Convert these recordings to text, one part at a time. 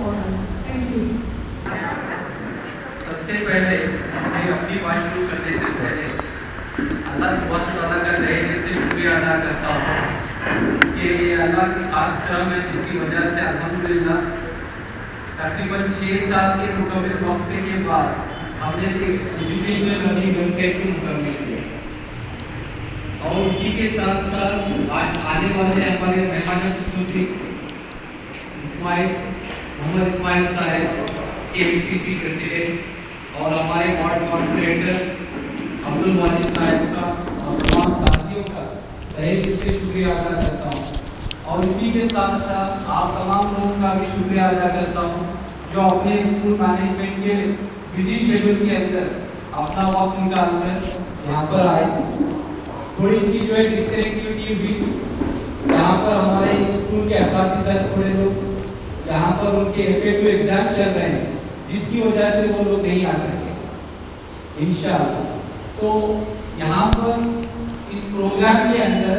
for us. Thank you. सबसे पहले मैं अपनी बात शुरू करने से पहले अल्लाह सुब्हान तआला का तहे दिल से शुक्रिया अदा करता हूँ कि ये अल्लाह की खास करम है जिसकी वजह से अल्हम्दुलिल्लाह तकरीबन 6 साल के मुकम्मल वक्फे के बाद हमने से एजुकेशनल लर्निंग वेबसाइट को मुकम्मल किया और इसी के साथ साथ आज आने वाले हमारे मेहमान खुसूसी मोहम्मद इस्माइल साहब KMCC प्रेसिडेंट और हमारे वार्ड कॉर्पोरेटर अब्दुल वाजिद साहब का और तमाम साथियों का तहे दिल से शुक्रिया अदा करता हूँ और इसी के साथ साथ आप तमाम लोगों का भी शुक्रिया अदा करता हूँ जो अपने स्कूल मैनेजमेंट के बिजी शेड्यूल के अंदर अपना वक्त निकाल कर यहाँ पर आए। थोड़ी सी जो है डिस्कनेक्टिविटी हुई यहाँ पर हमारे स्कूल के असातिज़ा थोड़े लोग यहाँ पर उनके FA2 एग्जाम चल रहे हैं जिसकी वजह से वो लोग नहीं आ सके इंशाअल्लाह। तो यहाँ पर इस प्रोग्राम के अंदर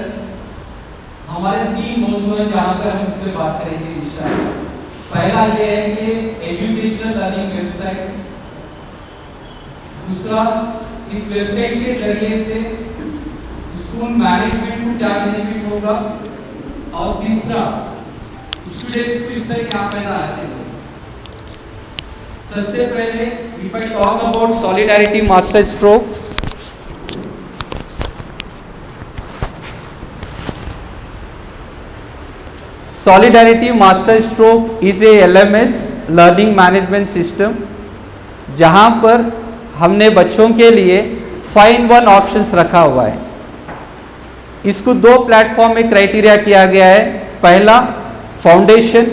हमारे 3 मौजू हैं जहाँ पर हम इस पर बात करेंगे इंशाअल्लाह। पहला ये है कि एजुकेशनल लर्निंग वेबसाइट, दूसरा इस वेबसाइट के जरिए से स्कूल मैनेजमेंट को क्या बेनिफिट होगा और तीसरा स्टूडेंट्स को इससे क्या फायदा हासिल होगा। सबसे पहले if I talk about solidarity master stroke, solidarity master stroke is a LMS learning management system जहां पर हमने बच्चों के लिए 5-in-1 ऑप्शंस रखा हुआ है। इसको 2 प्लेटफॉर्म में क्राइटेरिया किया गया है। पहला फाउंडेशन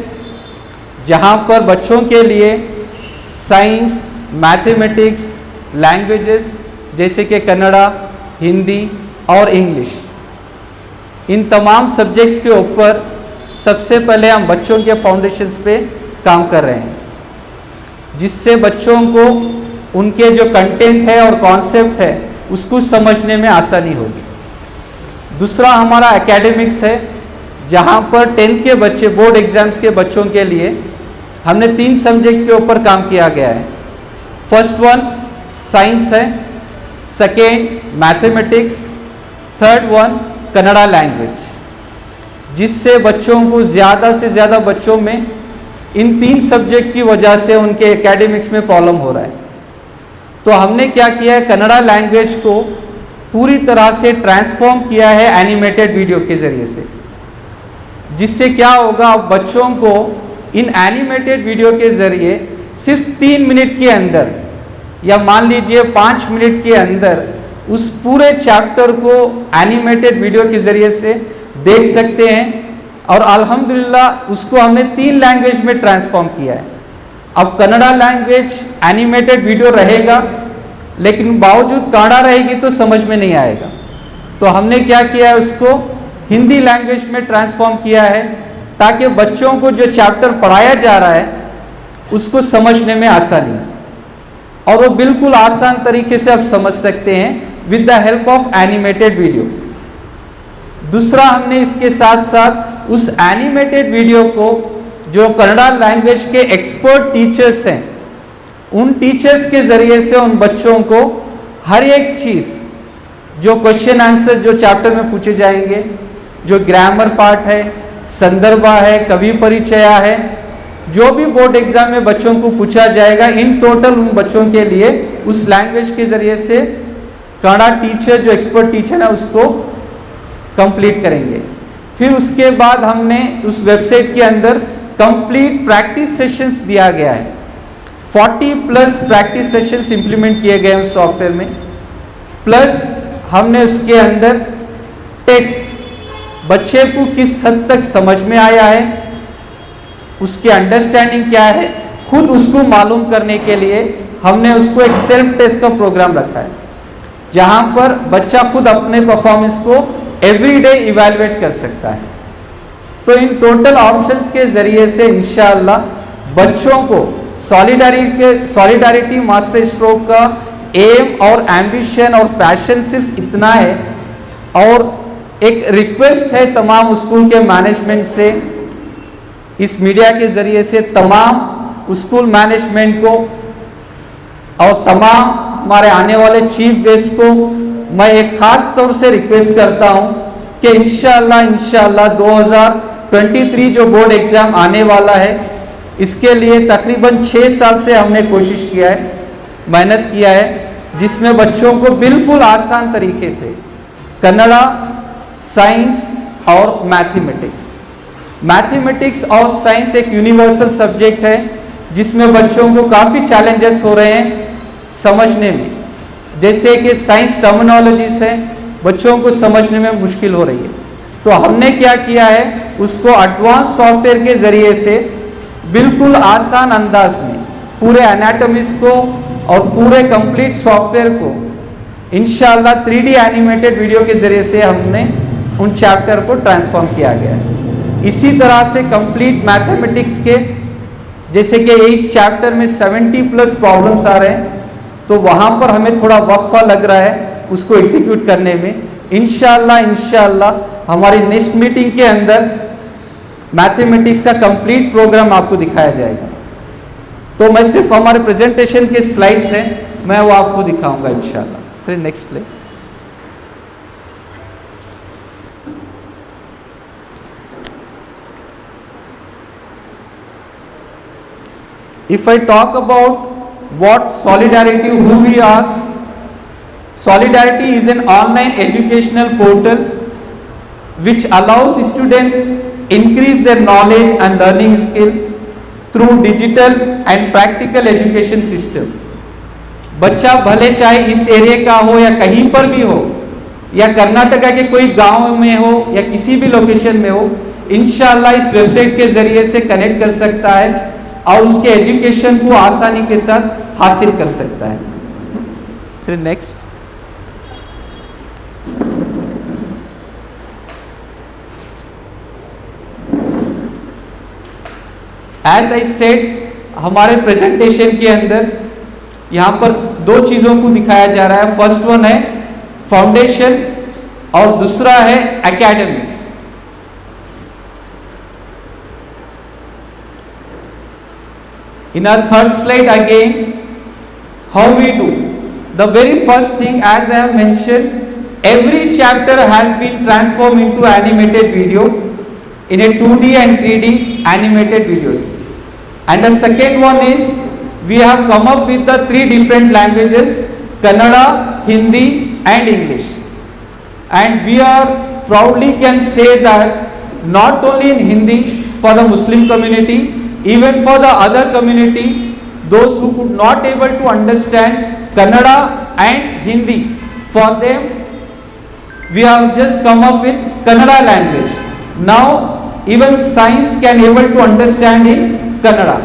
जहां पर बच्चों के लिए साइंस, मैथमेटिक्स, लैंग्वेजेस जैसे कि कन्नड़ा, हिंदी और इंग्लिश, इन तमाम सब्जेक्ट्स के ऊपर सबसे पहले हम बच्चों के फाउंडेशंस पे काम कर रहे हैं जिससे बच्चों को उनके जो कंटेंट है और कॉन्सेप्ट है उसको समझने में आसानी होगी। दूसरा हमारा एकेडमिक्स है जहां पर 10th के बच्चे बोर्ड एग्जाम्स के बच्चों के लिए हमने 3 सब्जेक्ट के ऊपर काम किया गया है। फर्स्ट वन साइंस है, second mathematics, third one Kannada language, जिससे बच्चों को ज़्यादा से ज़्यादा बच्चों में इन 3 सब्जेक्ट की वजह से उनके एकेडमिक्स में प्रॉब्लम हो रहा है। तो हमने क्या किया है, कन्नड़ा लैंग्वेज को पूरी तरह से ट्रांसफॉर्म किया है एनिमेटेड वीडियो के ज़रिए से, जिससे क्या होगा बच्चों को इन एनिमेटेड वीडियो के ज़रिए सिर्फ 3 मिनट के अंदर या मान लीजिए 5 मिनट के अंदर उस पूरे चैप्टर को एनिमेटेड वीडियो के ज़रिए से देख सकते हैं। और अल्हम्दुलिल्लाह उसको हमने 3 लैंग्वेज में ट्रांसफॉर्म किया है। अब कन्नड़ा लैंग्वेज एनिमेटेड वीडियो रहेगा लेकिन बावजूद कन्नड़ा रहेगी तो समझ में नहीं आएगा, तो हमने क्या किया है उसको हिंदी लैंग्वेज में ट्रांसफॉर्म किया है ताकि बच्चों को जो चैप्टर पढ़ाया जा रहा है उसको समझने में आसानी और वो बिल्कुल आसान तरीके से आप समझ सकते हैं with the help of animated video. दूसरा हमने इसके साथ साथ उस एनिमेटेड वीडियो को जो कन्नड़ा लैंग्वेज के एक्सपर्ट टीचर्स हैं उन टीचर्स के ज़रिए से उन बच्चों को हर एक चीज़ जो क्वेश्चन आंसर जो चैप्टर में पूछे जाएंगे, जो ग्रामर पार्ट है, संदर्भा है, कवि परिचय है, जो भी बोर्ड एग्जाम में बच्चों को पूछा जाएगा, इन टोटल उन बच्चों के लिए उस लैंग्वेज के ज़रिए से कन्नड़ा टीचर जो एक्सपर्ट टीचर है उसको कंप्लीट करेंगे। फिर उसके बाद हमने उस वेबसाइट के अंदर कंप्लीट प्रैक्टिस सेशंस दिया गया है। 40+ प्रैक्टिस सेशंस इंप्लीमेंट किए गए हैं उस सॉफ्टवेयर में, प्लस हमने उसके अंदर टेस्ट बच्चे को किस हद तक समझ में आया है, उसकी अंडरस्टैंडिंग क्या है, खुद उसको मालूम करने के लिए हमने उसको एक सेल्फ टेस्ट का प्रोग्राम रखा है जहां पर बच्चा खुद अपने परफॉर्मेंस को एवरीडे इवैल्यूएट कर सकता है। तो इन टोटल ऑप्शंस के जरिए से इंशाअल्लाह बच्चों को सॉलिडारिटी मास्टर स्ट्रोक का एम और एम्बिशन और पैशन सिर्फ इतना है, और एक रिक्वेस्ट है तमाम स्कूल के मैनेजमेंट से, इस मीडिया के जरिए से तमाम स्कूल मैनेजमेंट को और तमाम हमारे आने वाले चीफ गेस्ट को मैं एक ख़ास तौर से रिक्वेस्ट करता हूं कि इंशाअल्लाह 2023 जो बोर्ड एग्ज़ाम आने वाला है, इसके लिए तकरीबन 6 साल से हमने कोशिश किया है, मेहनत किया है, जिसमें बच्चों को बिल्कुल आसान तरीके से कन्नड़ा, साइंस और मैथमेटिक्स और साइंस एक यूनिवर्सल सब्जेक्ट है जिसमें बच्चों को काफ़ी चैलेंजेस हो रहे हैं समझने में। जैसे कि साइंस टर्मिनोलॉजीज है, बच्चों को समझने में मुश्किल हो रही है। तो हमने क्या किया है, उसको एडवांस सॉफ्टवेयर के ज़रिए से बिल्कुल आसान अंदाज में पूरे एनाटॉमीज को और पूरे कंप्लीट सॉफ्टवेयर को इंशाल्लाह 3D एनिमेटेड वीडियो के ज़रिए से हमने उन चैप्टर को ट्रांसफॉर्म किया गया है। इसी तरह से कंप्लीट मैथमेटिक्स के, जैसे कि एक चैप्टर में 70+ प्रॉब्लम्स आ रहे हैं, तो वहाँ पर हमें थोड़ा वक्फा लग रहा है उसको एग्जीक्यूट करने में। इंशाल्लाह हमारी नेक्स्ट मीटिंग के अंदर मैथमेटिक्स का कंप्लीट प्रोग्राम आपको दिखाया जाएगा। तो मैं सिर्फ हमारे प्रेजेंटेशन के स्लाइड्स हैं, मैं वो आपको दिखाऊंगा इंशाल्लाह। चलिए नेक्स्ट ले। If I talk about what Solidarity, who we are, Solidarity is an online educational portal which allows students increase their knowledge and learning skill through digital and practical education system. बच्चा भले चाहे इस area का हो या कहीं पर भी हो, या कर्नाटका के कोई गांव में हो या किसी भी लोकेशन में हो, इंशाल्लाह इस वेबसाइट के जरिए से कनेक्ट कर सकता है और उसके एजुकेशन को आसानी के साथ हासिल कर सकता है। चलिए नेक्स्ट। एज आई सेड, हमारे प्रेजेंटेशन के अंदर यहाँ पर 2 चीज़ों को दिखाया जा रहा है। फर्स्ट वन है फाउंडेशन और दूसरा है academics. In our third slide again, how we do. The very first thing, as I have mentioned, every chapter has been transformed into animated video in a 2D and 3D animated videos. And the second one is, we have come up with the 3 different languages, Kannada, Hindi and English. And we are proudly can say that not only in Hindi for the Muslim community, even for the other community, those who could not able to understand Kannada and Hindi, for them we have just come up with Kannada language. Now even science can able to understand in Kannada.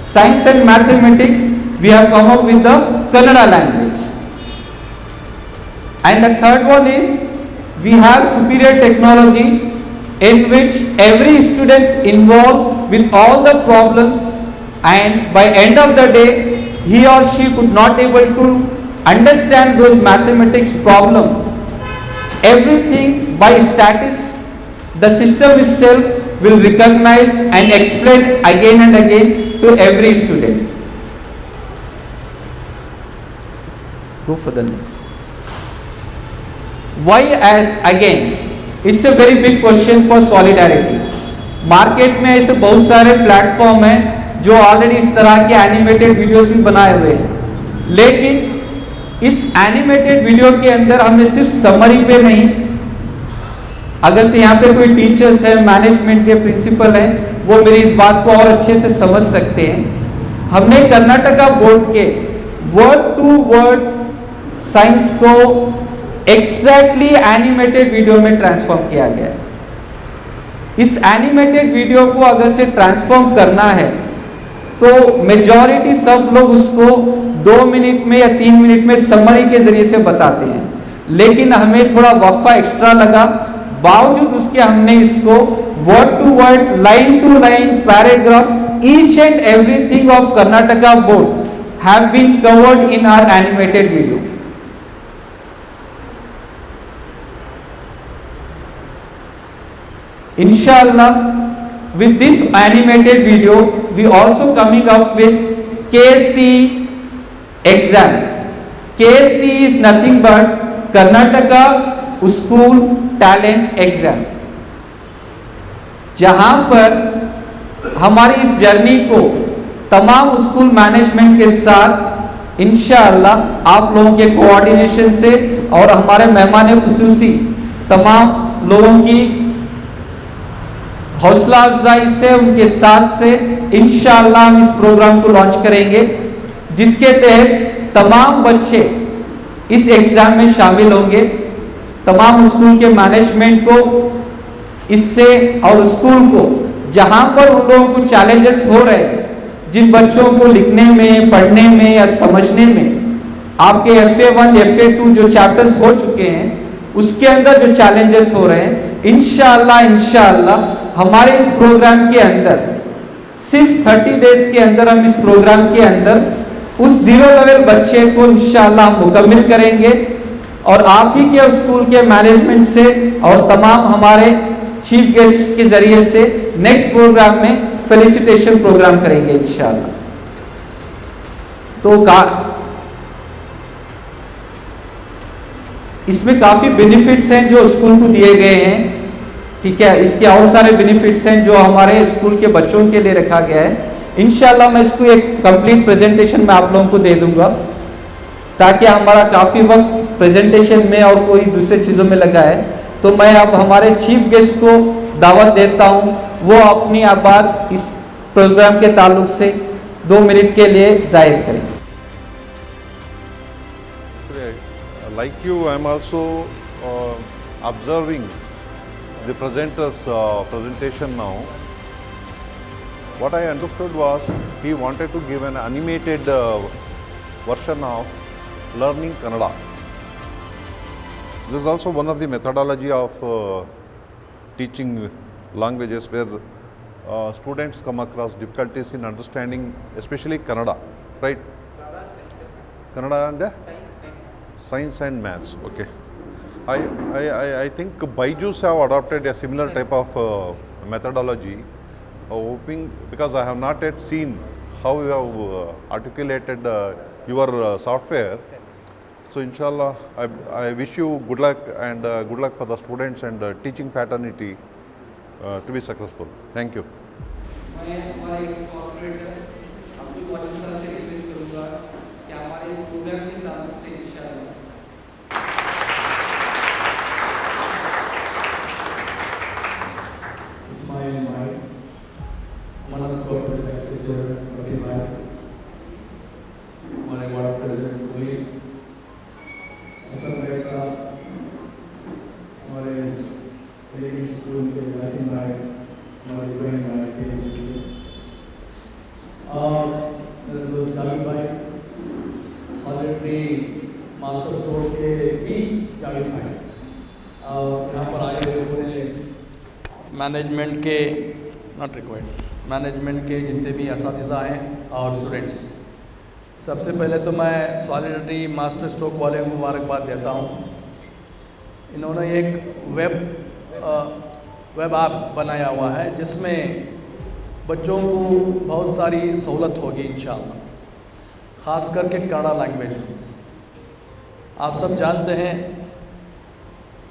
Science and mathematics, we have come up with the Kannada language. And the third one is, we have superior technology in which every students involved with all the problems, and by end of the day he or she could not able to understand those mathematics problem, everything by statistics the system itself will recognize and explain again and again to every student. Go for the next. Why? As again, it's a very big question for Solidarity. Market में ऐसे बहुत सारे platform हैं जो already इस तरह के animated videos भी बनाए हुए हैं, लेकिन इस एनिमेटेड वीडियो के अंदर हमने सिर्फ समरी पे नहीं, अगर से यहाँ पे कोई टीचर्स है, मैनेजमेंट के प्रिंसिपल हैं, वो मेरी इस बात को और अच्छे से समझ सकते हैं। हमने कर्नाटका बोर्ड के वर्ड टू वर्ड साइंस को एग्जैक्टली एनिमेटेड वीडियो में ट्रांसफॉर्म किया गया है। इस एनिमेटेड वीडियो को अगर से ट्रांसफॉर्म करना है तो मेजॉरिटी सब लोग उसको 2 मिनट में या 3 मिनट में समरी के जरिए से बताते हैं, लेकिन हमें थोड़ा वक्फा एक्स्ट्रा लगा, बावजूद उसके हमने इसको word to word, line to line, paragraph, each and everything of Karnataka board have been covered in our animated video. Inshallah, with this animated video, we also coming up with KST exam. KST is nothing but Karnataka School Talent Exam, जहां पर हमारी इस journey को तमाम school management के साथ इंशाअल्लाह आप लोगों के कोऑर्डिनेशन से और हमारे मेहमान खुसूसी तमाम लोगों की हौसला अफजाई से, उनके साथ से इंशाअल्लाह हम इस प्रोग्राम को लॉन्च करेंगे, जिसके तहत तमाम बच्चे इस एग्जाम में शामिल होंगे। तमाम स्कूल के मैनेजमेंट को इससे और स्कूल को जहां पर उन लोगों को चैलेंजेस हो रहे हैं, जिन बच्चों को लिखने में, पढ़ने में या समझने में आपके FA1 FA2 जो चैप्टर्स हो चुके हैं उसके अंदर जो चैलेंजेस हो रहे हैं, इंशाअल्लाह हमारे इस प्रोग्राम के अंदर सिर्फ 30 डेज के अंदर हम इस प्रोग्राम के अंदर उस 0 लेवल बच्चे को इंशाअल्लाह मुकम्मिल करेंगे और आप ही के स्कूल के मैनेजमेंट से और तमाम हमारे चीफ गेस्ट के जरिए से नेक्स्ट प्रोग्राम में फेलिसिटेशन प्रोग्राम करेंगे इंशाअल्लाह। तो इसमें काफी बेनिफिट्स हैं जो स्कूल को दिए गए हैं, ठीक है। इसके और सारे बेनिफिट्स हैं जो हमारे स्कूल के बच्चों के लिए रखा गया है। इंशाअल्लाह मैं इसको एक कंप्लीट प्रेजेंटेशन में आप लोगों को दे दूंगा, ताकि हमारा काफी वक्त प्रेजेंटेशन में और कोई दूसरे चीजों में लगा है। तो मैं अब हमारे चीफ गेस्ट को दावत देता हूं, वो अपनी बात इस प्रोग्राम के ताल्लुक से 2 मिनट के लिए जाहिर करें। Like you, I am also observing the presenter's presentation now. What I understood was he wanted to give an animated version of learning Kannada. This is also one of the methodology of teaching languages where students come across difficulties in understanding, especially Kannada, right? Kannada and Science and Maths. Okay. I think Byju's have adopted a similar type of methodology. Hoping, because I have not yet seen how you have articulated your software. So inshallah, I wish you good luck and good luck for the students and teaching fraternity to be successful. Thank you. Master stroke के भी जावेद भाई यहाँ पर आए हुए पूरे management के management के जितने भी असातिज़ा हैं और स्टूडेंट्स, सबसे पहले तो मैं सॉलिडरिटी मास्टर स्ट्रोक वाले को मुबारकबाद देता हूँ। इन्होंने एक वेब ऐप बनाया हुआ है जिसमें बच्चों को बहुत सारी सहूलत होगी इंशाअल्लाह, ख़ास करके कन्नड़ा लैंग्वेज में। आप सब जानते हैं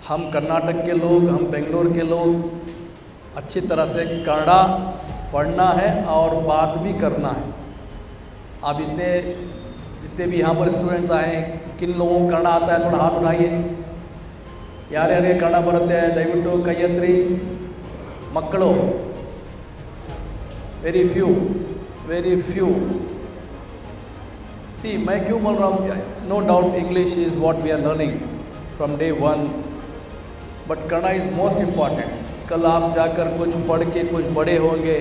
हम कर्नाटक के लोग, हम बेंगलोर के लोग अच्छी तरह से कन्नड़ा पढ़ना है और बात भी करना है। आप जितने भी यहाँ पर स्टूडेंट्स आए हैं, किन लोगों को कन्नड़ा आता है थोड़ा हाथ उठाइए। यारे कन्नड़ा बरते हैं दयविಟ್ಟು ಕೈ ಎತ್ತಿರಿ मक्कड़ो। Very few. सी मैं क्यों बोल रहा हूँ, no doubt English is what we are learning from day 1, but Kannada is most important. कल आप जाकर कुछ पढ़ के कुछ बड़े होंगे,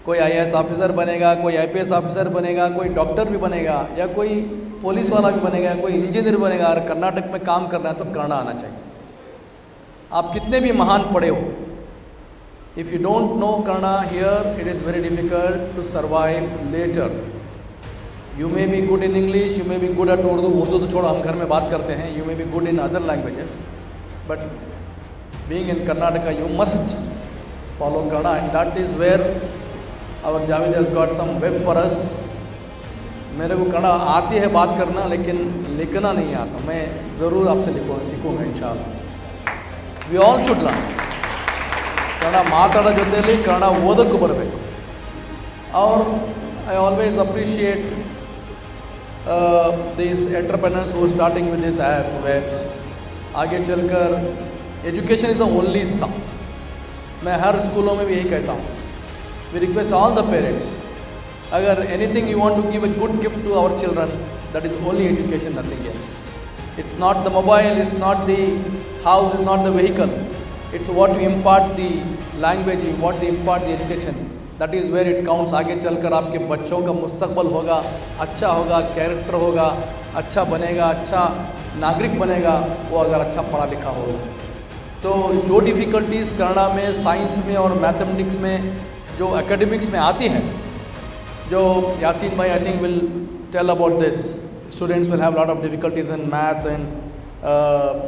कोई IAS ऑफिसर बनेगा, कोई IPS ऑफिसर बनेगा, कोई डॉक्टर भी बनेगा या कोई पुलिस वाला भी बनेगा, कोई इंजीनियर बनेगा। अगर कर्नाटक में काम करना है तो कन्नड़ा आना चाहिए। आप कितने भी महान पढ़े हो, if you don't know Kannada here it is very difficult to survive later. You may be good in English, you may be good at Urdu तो छोड़ो, हम घर में बात करते हैं। You may be good in other languages, but being in Karnataka you must follow Kannada, and that is where our Javed has got some web for us. मेरे को कन्नड़ा आती है बात करना, लेकिन लिखना नहीं आता. मैं ज़रूर आपसे सीखूँगा इंशाल्लाह. We all should learn. Kannada माताडो ಜೊತೆಯಲ್ಲಿ ಕನ್ನಡ ಓದಕ್ಕೆ ಬರಬೇಕು. और I always appreciate these entrepreneurs who are starting with this app, webs. आगे चलकर education is the only stuff. मैं हर स्कूलों में भी यही कहता हूँ. We request all the parents, अगर anything you want to give a good gift to our children, that is only education, nothing else. It's not the mobile, it's not the house, it's not the vehicle. It's what you impart the language, what you impart the education. That is where it counts. आगे चलकर आपके बच्चों का मुस्तकबल होगा, अच्छा होगा, character होगा, अच्छा बनेगा, अच्छा नागरिक बनेगा वो अगर अच्छा पढ़ा लिखा होगा. तो जो डिफ़िकल्टीज़ कन्नड़ा में, साइंस में और मैथमेटिक्स में, जो एकेडमिक्स में आती हैं, जो यासीन भाई I think will tell about this. Students will have lot of difficulties in maths and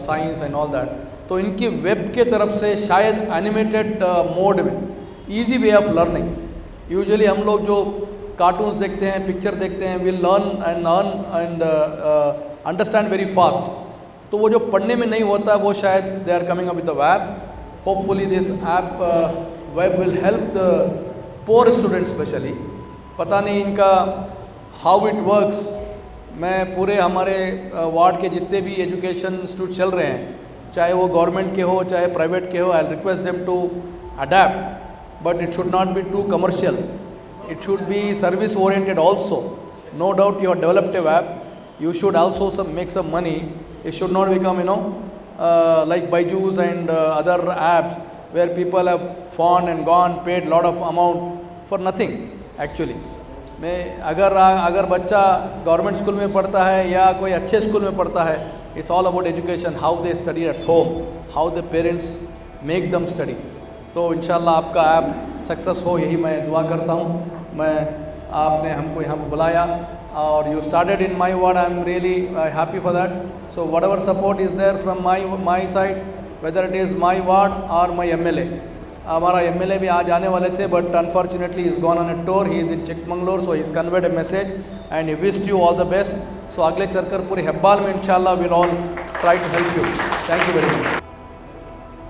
science and all that. तो इनकी वेब के तरफ से शायद एनिमेटेड मोड में easy way of learning. Usually हम लोग जो कार्टून्स देखते हैं, पिक्चर देखते हैं, will learn and understand very fast. तो वो जो पढ़ने में नहीं होता वो शायद they are coming up with the web. Hopefully this app web will help the poor student specially. पता नहीं इनका हाउ इट वर्क्स. मैं पूरे हमारे वार्ड के जितने भी एजुकेशन इंस्टीट्यूट चल रहे हैं, चाहे वो गवर्नमेंट के हो चाहे प्राइवेट के हो, I request them to adapt. But it should not be too commercial. It should be service oriented also. No doubt you have developed a web. You should also make some money. It should not become like Byju's and other apps where people have gone and gone, paid lot of amount for nothing actually. मैं अगर बच्चा government school में पढ़ता है या कोई अच्छे school में पढ़ता है, it's all about education, how they study at home, how the parents make them study. तो इंशाल्लाह आपका ऐप सक्सेस हो, यही मैं दुआ करता हूँ. आपने हमको यहाँ पर बुलाया और you started in my ward. I am really happy for that. So whatever support is there from my side, whether it is my ward और माई MLA. हमारा MLA भी आज आने वाले थे, but unfortunately is gone on a tour. He is in Chikmagalur, so he is conveyed a message and he wished you all the best. So अगले चलकर पूरे हेब्बाल में इंशाल्लाह will all try to help you. Thank you very much.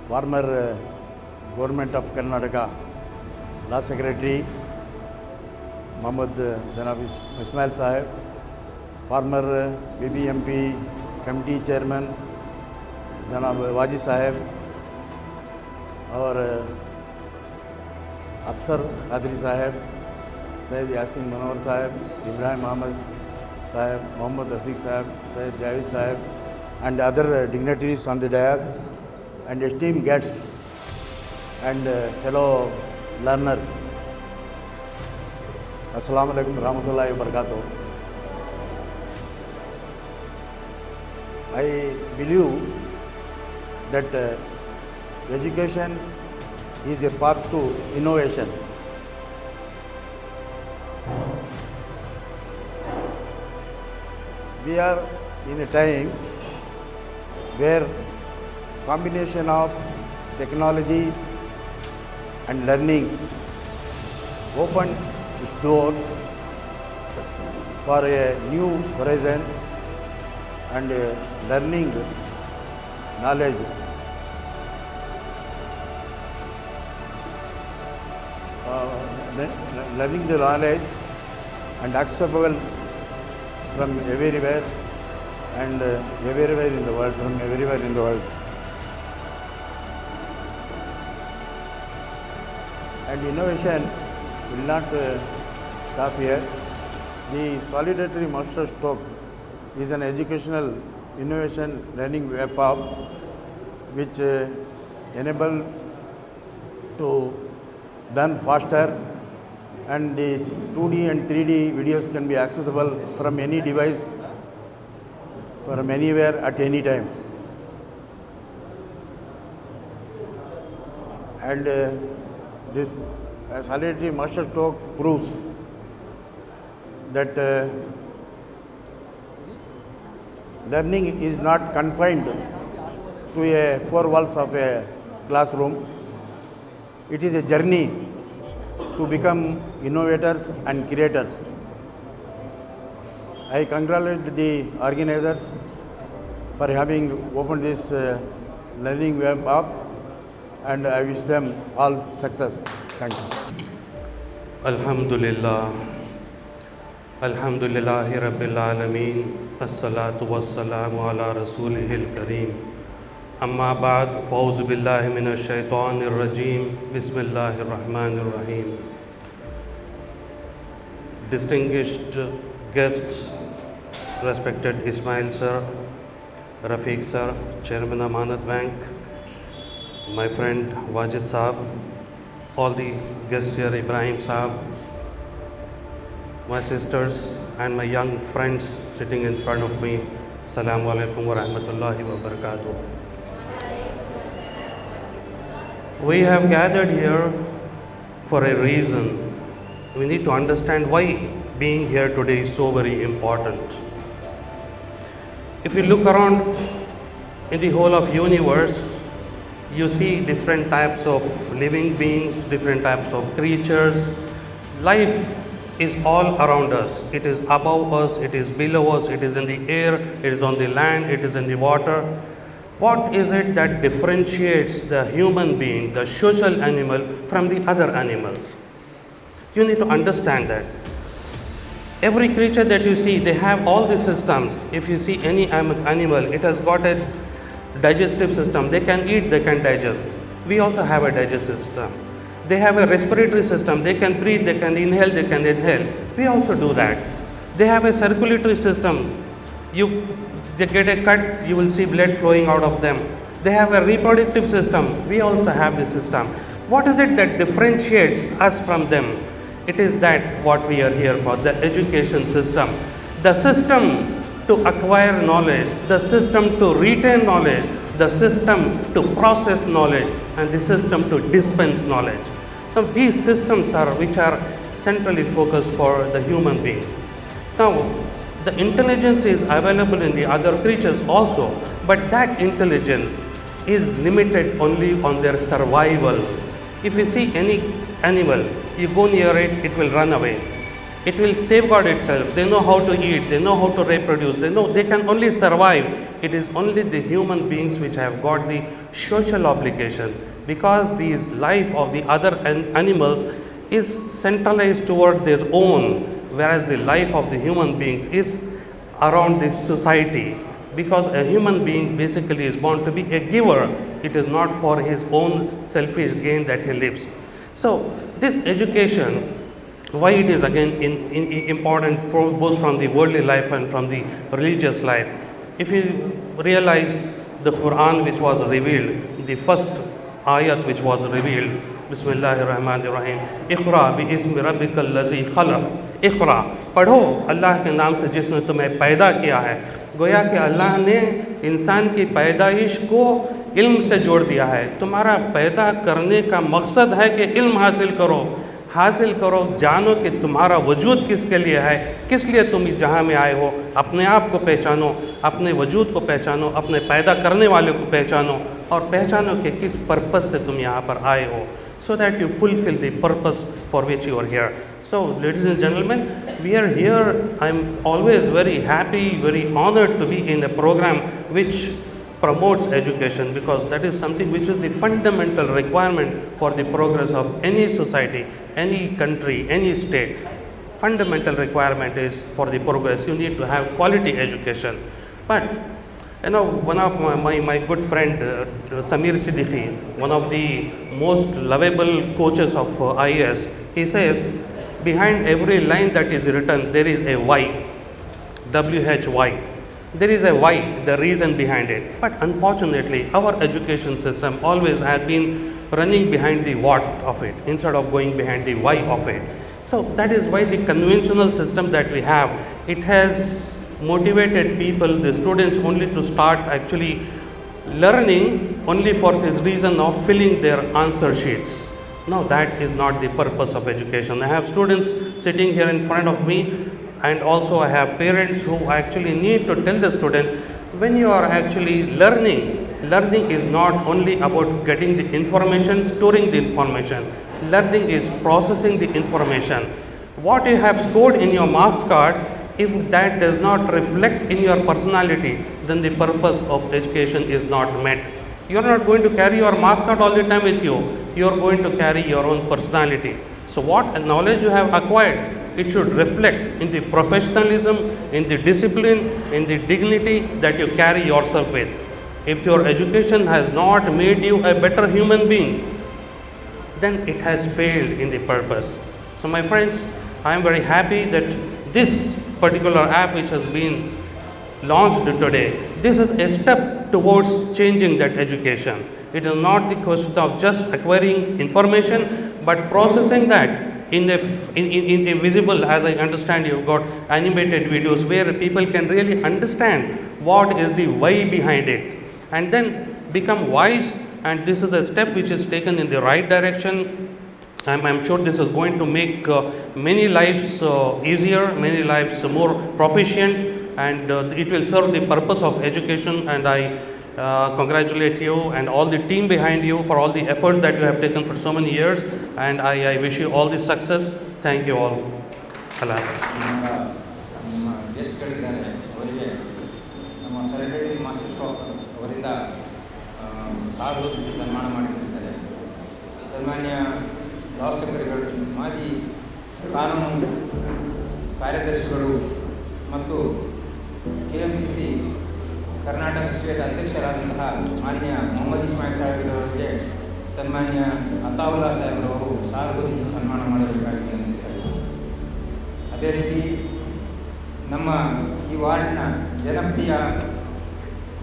Former Government of Karnataka Law Secretary Mohammad Janab Ismail Sahib, former BBMP Committee Chairman Janab Waji Sahib, और अफसर कादरी साहब, सैयद यासीन मनोहर साहब, इब्राहिम अहमद साहब, मोहम्मद रफ़ीक साहब, सैयद जावेद साहब, and other dignitaries on the dais, and esteemed guests and fellow learners. Assalamu alaikum warahmatullahi wabarakatuh. I believe that education is a path to innovation. We are in a time where combination of technology and learning open its doors for a new horizon and learning knowledge. Learning the knowledge and accessible from everywhere and everywhere in the world, from everywhere in the world. And innovation will not stop here. The Solidarity Master Stroke is an educational innovation learning web app which enable to learn faster, and the 2D and 3D videos can be accessible from any device, from anywhere at any time. And this Solidarity Master Stroke proves that learning is not confined to four walls of a classroom. It is a journey to become innovators and creators. I congratulate the organizers for having opened this learning web app, and I wish them all success. Thank you. Alhamdulillah, Alhamdulillahi Rabbil Alameen, As-salatu was-salamu ala Rasulihil Kareem. Amma ba'd, fa'uzu billahi minash shaitanir rajeem, Bismillahir Rahmanir Rahim. Distinguished guests, respected Ismail sir, Rafiq sir, Chairman Amanat Bank, my friend Wajid Saab, all the guests here, Ibrahim Saab, my sisters and my young friends sitting in front of me, Assalamu alaikum wa rahmatullahi wa barakatuh. We have gathered here for a reason. We need to understand why being here today is so very important. If you look around in the whole of universe, you see different types of living beings, different types of creatures. Life is all around us. It is above us, it is below us, it is in the air, it is on the land, it is in the water. What is it that differentiates the human being, the social animal, from the other animals? You need to understand that. Every creature that you see, they have all the systems. If you see any animal, it has got a digestive system. They can eat, they can digest. We also have a digestive system. They have a respiratory system. They can breathe, they can inhale, they can exhale. We also do that. They have a circulatory system. They get a cut, you will see blood flowing out of them. They have a reproductive system. We also have this system. What is it that differentiates us from them? It is that what we are here for, the education system. The system to acquire knowledge, the system to retain knowledge, the system to process knowledge, and the system to dispense knowledge. So these systems are which are centrally focused for the human beings. Now, the intelligence is available in the other creatures also, but that intelligence is limited only on their survival. If you see any animal, you go near it, it will run away. It will safeguard itself. They know how to eat, they know how to reproduce, they know they can only survive. It is only the human beings which have got the social obligation, because the life of the other animals is centralized toward their own, whereas the life of the human beings is around this society. Because a human being basically is born to be a giver. It is not for his own selfish gain that he lives. So this education, why it is again important both from the worldly life and from the religious life. If you realize the Quran which was revealed, the first ayat which was revealed, Bismillahir Rahmanir Rahim, Iqra bi ismi rabbikal lazi khalaq. Iqra, पढ़ो अल्लाह के नाम से जिसने तुम्हें पैदा किया है. गोया कि अल्लाह ने इंसान की पैदाइश को इल्म से जोड़ दिया है. तुम्हारा पैदा करने का मकसद है कि इल्म हासिल करो, जानो कि तुम्हारा वजूद किसके लिए है, किस लिए तुम जहाँ में आए हो. अपने आप को पहचानो, अपने वजूद को पहचानो, अपने पैदा करने वाले को पहचानो, और पहचानो कि किस पर्पस से तुम यहाँ पर आए हो, so that you fulfill the purpose for which you are here. So, ladies and gentlemen, we are here. I'm always very happy, very honored to be in a program which promotes education, because that is something which is the fundamental requirement for the progress of any society, any country, any state. Fundamental requirement is for the progress. You need to have quality education. But you know, one of my good friend Samir Siddiqui, one of the most lovable coaches of IAS, he says, behind every line that is written, there is a why, W-H-Y. There is a why, the reason behind it. But unfortunately, our education system always has been running behind the what of it, instead of going behind the why of it. So that is why the conventional system that we have, it has motivated people, the students, only to start actually learning only for this reason of filling their answer sheets. Now that is not the purpose of education. I have students sitting here in front of me, and also I have parents who actually need to tell the student, when you are actually learning is not only about getting the information, storing the information. learning is processing the information. What you have scored in your marks cards, if that does not reflect in your personality, then the purpose of education is not met. You are not going to carry your marks card all the time with you. You are going to carry your own personality. So what knowledge you have acquired, it should reflect in the professionalism, in the discipline, in the dignity that you carry yourself with. If your education has not made you a better human being, then it has failed in the purpose. So my friends, I am very happy that this particular app which has been launched today, this is a step towards changing that education. It is not the question of just acquiring information, but processing that in a visible, as I understand you've got animated videos where people can really understand what is the why behind it and then become wise, and this is a step which is taken in the right direction. I'm sure this is going to make many lives easier, many lives more proficient, and it will serve the purpose of education. And I congratulate you and all the team behind you for all the efforts that you have taken for so many years, and I wish you all the success. Thank you all. Allah. ನಮ್ಮ ಗೆಸ್ಟ್ಗಳಿದ್ದಾರೆ ಅವರಿಗೆ ನಮ್ಮ celebrity master stroke ಅವರಿಂದ ಸಾರ್ವಜನಿಕ ಸನ್ಮಾನ ಮಾಡಿಸಿದ್ದಾರೆ. ಸನ್ಮಾನ್ಯ ಶಾಸಕರುಗಳು, ಮಾಜಿ ಕಾನೂನು ಕಾರ್ಯದರ್ಶಿಗಳು ಮತ್ತು KMCC ಕರ್ನಾಟಕ ಸ್ಟೇಟ್ ಅಧ್ಯಕ್ಷರಾದಂತಹ ಮಾನ್ಯ ಮೊಹಮ್ಮದ್ ಇಸ್ಮಾಯಿಲ್ ಸಾಹೇಬರವರಿಗೆ ಸನ್ಮಾನ್ಯ ಅತಾವುಲ್ಲಾ ಸಾಹೇಬರವರು ಸಾರ್ವಜನಿಕ ಸನ್ಮಾನ ಮಾಡಬೇಕಾಗಿ ವಿನಂತಿಸ್ತಾರೆ. ಅದೇ ರೀತಿ ನಮ್ಮ ಈ ವಾರ್ಡ್ನ ಜನಪ್ರಿಯ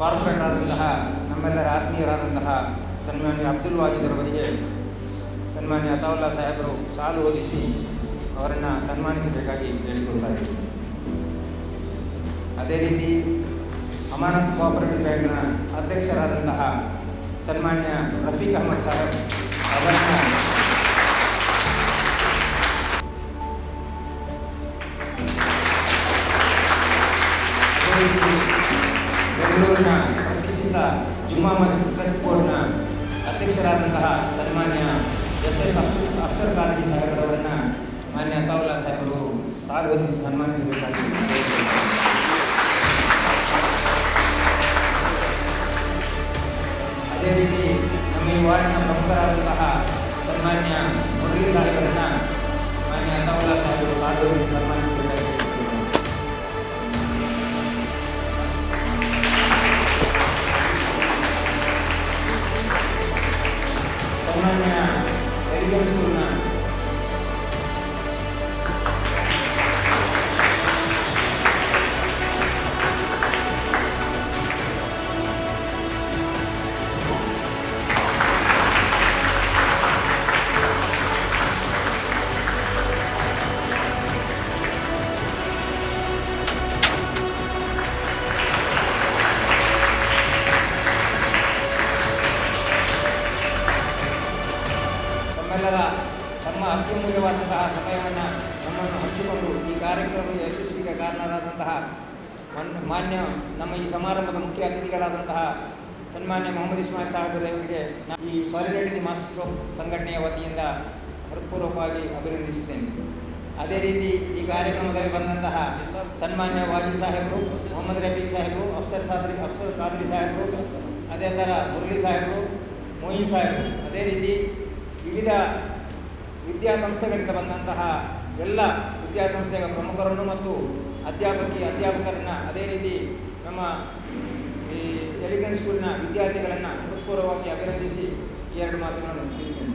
ಕಾರ್ಪೊರೇಟರ್ ಆದಂತಹ ನಮ್ಮೆಲ್ಲರ ಆತ್ಮೀಯರಾದಂತಹ ಸನ್ಮಾನ್ಯ ಅಬ್ದುಲ್ ವಾಜಿದರವರಿಗೆ ಸನ್ಮಾನ್ಯ ಅತಾವುಲ್ಲಾ ಸಾಹೇಬರು ಸಾಲು ಓದಿಸಿ ಅವರನ್ನು ಸನ್ಮಾನಿಸಬೇಕಾಗಿ ಕೇಳಿಕೊಳ್ತಾ ಇದ್ದೀವಿ. ಅದೇ ರೀತಿ ಅಮಾನತ್ ಕೋಆಪರೇಟಿವ್ ಬ್ಯಾಂಕ್ನ ಅಧ್ಯಕ್ಷರಾದಂತಹ ಸನ್ಮಾನ್ಯ ರಫೀಕ್ ಅಹಮದ್ ಸಾಹೇಬ್ ಅವರನ್ನು ಅದೇ ರೀತಿ ಬೆಂಗಳೂರಿನ ಪ್ರತಿಷ್ಠಿತ ಜುಮ್ಮಾ ಮಸ್ಜಿದ್ ಟ್ರಸ್ಟ್ ಬೋರ್ಡ್ನ ಅಧ್ಯಕ್ಷರಾದಂತಹ ಸನ್ಮಾನ್ಯ SS ಅಫ್ಸರ್ ಖಾದ್ರಿ ಸಾಹೇಬರವರನ್ನು ಮಾನ್ಯ ಅತಾವುಲ್ಲಾ ಸಾಹೇಬರು ಸಾರ್ವಜನಿಕ ಸನ್ಮಾನಿಸಬೇಕಾಗಿ. ಅದೇ ರೀತಿ ನಮ್ಮ ಈ ವಾರ್ಡ್ನ ಪ್ರಮುಖರಾದಂತಹ ಸನ್ಮಾನ್ಯ ಮುರಳಿ ಸಾಹೇಬರನ್ನು ಮಾನ್ಯ ಅತಾವುಲ್ಲಾ ಸಾಹೇಬರು ಸಾರ್ವಜನಿಕ ಸನ್ಮಾನಿಸಬೇಕಾಗಿ. ಸನ್ಮಾನ್ಯ ಎಲಿಗಲ್ ಸ್ಕೂಲ್ನ ತಮ್ಮೆಲ್ಲರ ತಮ್ಮ ಅತ್ಯಮೂಲ್ಯವಾದಂತಹ ಸಮಯವನ್ನು ನಮ್ಮನ್ನು ಹಂಚಿಕೊಂಡು ಈ ಕಾರ್ಯಕ್ರಮದ ಯಶಸ್ವಿಗೆ ಕಾರಣರಾದಂತಹ ಮಾನ್ಯ ನಮ್ಮ ಈ ಸಮಾರಂಭದ ಮುಖ್ಯ ಅತಿಥಿಗಳಾದಂತಹ ಸನ್ಮಾನ್ಯ ಮೊಹಮ್ಮದ್ ಇಸ್ಮಾಯಿಲ್ ಸಾಹೇಬರಿಗೆ ಈ ಸಾಲಿಡಾರಿಟಿ ಮಾಸ್ಟರ್ ಸ್ಟ್ರೋಕ್ ಸಂಘಟನೆಯ ವತಿಯಿಂದ ಹೃತ್ಪೂರ್ವಕವಾಗಿ ಅಭಿನಂದಿಸುತ್ತೇನೆ. ಅದೇ ರೀತಿ ಈ ಕಾರ್ಯಕ್ರಮದಲ್ಲಿ ಬಂದಂತಹ ಸನ್ಮಾನ್ಯ ವಾಜಿದ್ ಸಾಹೇಬರು, ಮೊಹಮ್ಮದ್ ರಫೀಕ್ ಸಾಹೇಬರು, ಅಫ್ಸರ್ ಖಾದ್ರಿ ಸಾಹೇಬರು, ಅದೇ ಥರ ಮುರಳಿ ಸಾಹೇಬರು, ಮೊಯಿನ್ ಸಾಹೇಬರು, ಅದೇ ರೀತಿ ವಿವಿಧ ವಿದ್ಯಾಸಂಸ್ಥೆಗಳಿಂದ ಬಂದಂತಹ ಎಲ್ಲ ವಿದ್ಯಾಸಂಸ್ಥೆಗಳ ಪ್ರಮುಖರನ್ನು ಮತ್ತು ಅಧ್ಯಾಪಕರನ್ನು, ಅದೇ ರೀತಿ ನಮ್ಮ ಈ ಎಲಿಗಲ್ ಸ್ಕೂಲ್ನ ವಿದ್ಯಾರ್ಥಿಗಳನ್ನು ಹೃತ್ಪೂರ್ವಕವಾಗಿ ಅಭಿನಂದಿಸಿ ಈ ಎರಡು ಮಾತುಗಳನ್ನು ಮುಗಿಸುತ್ತೇನೆ.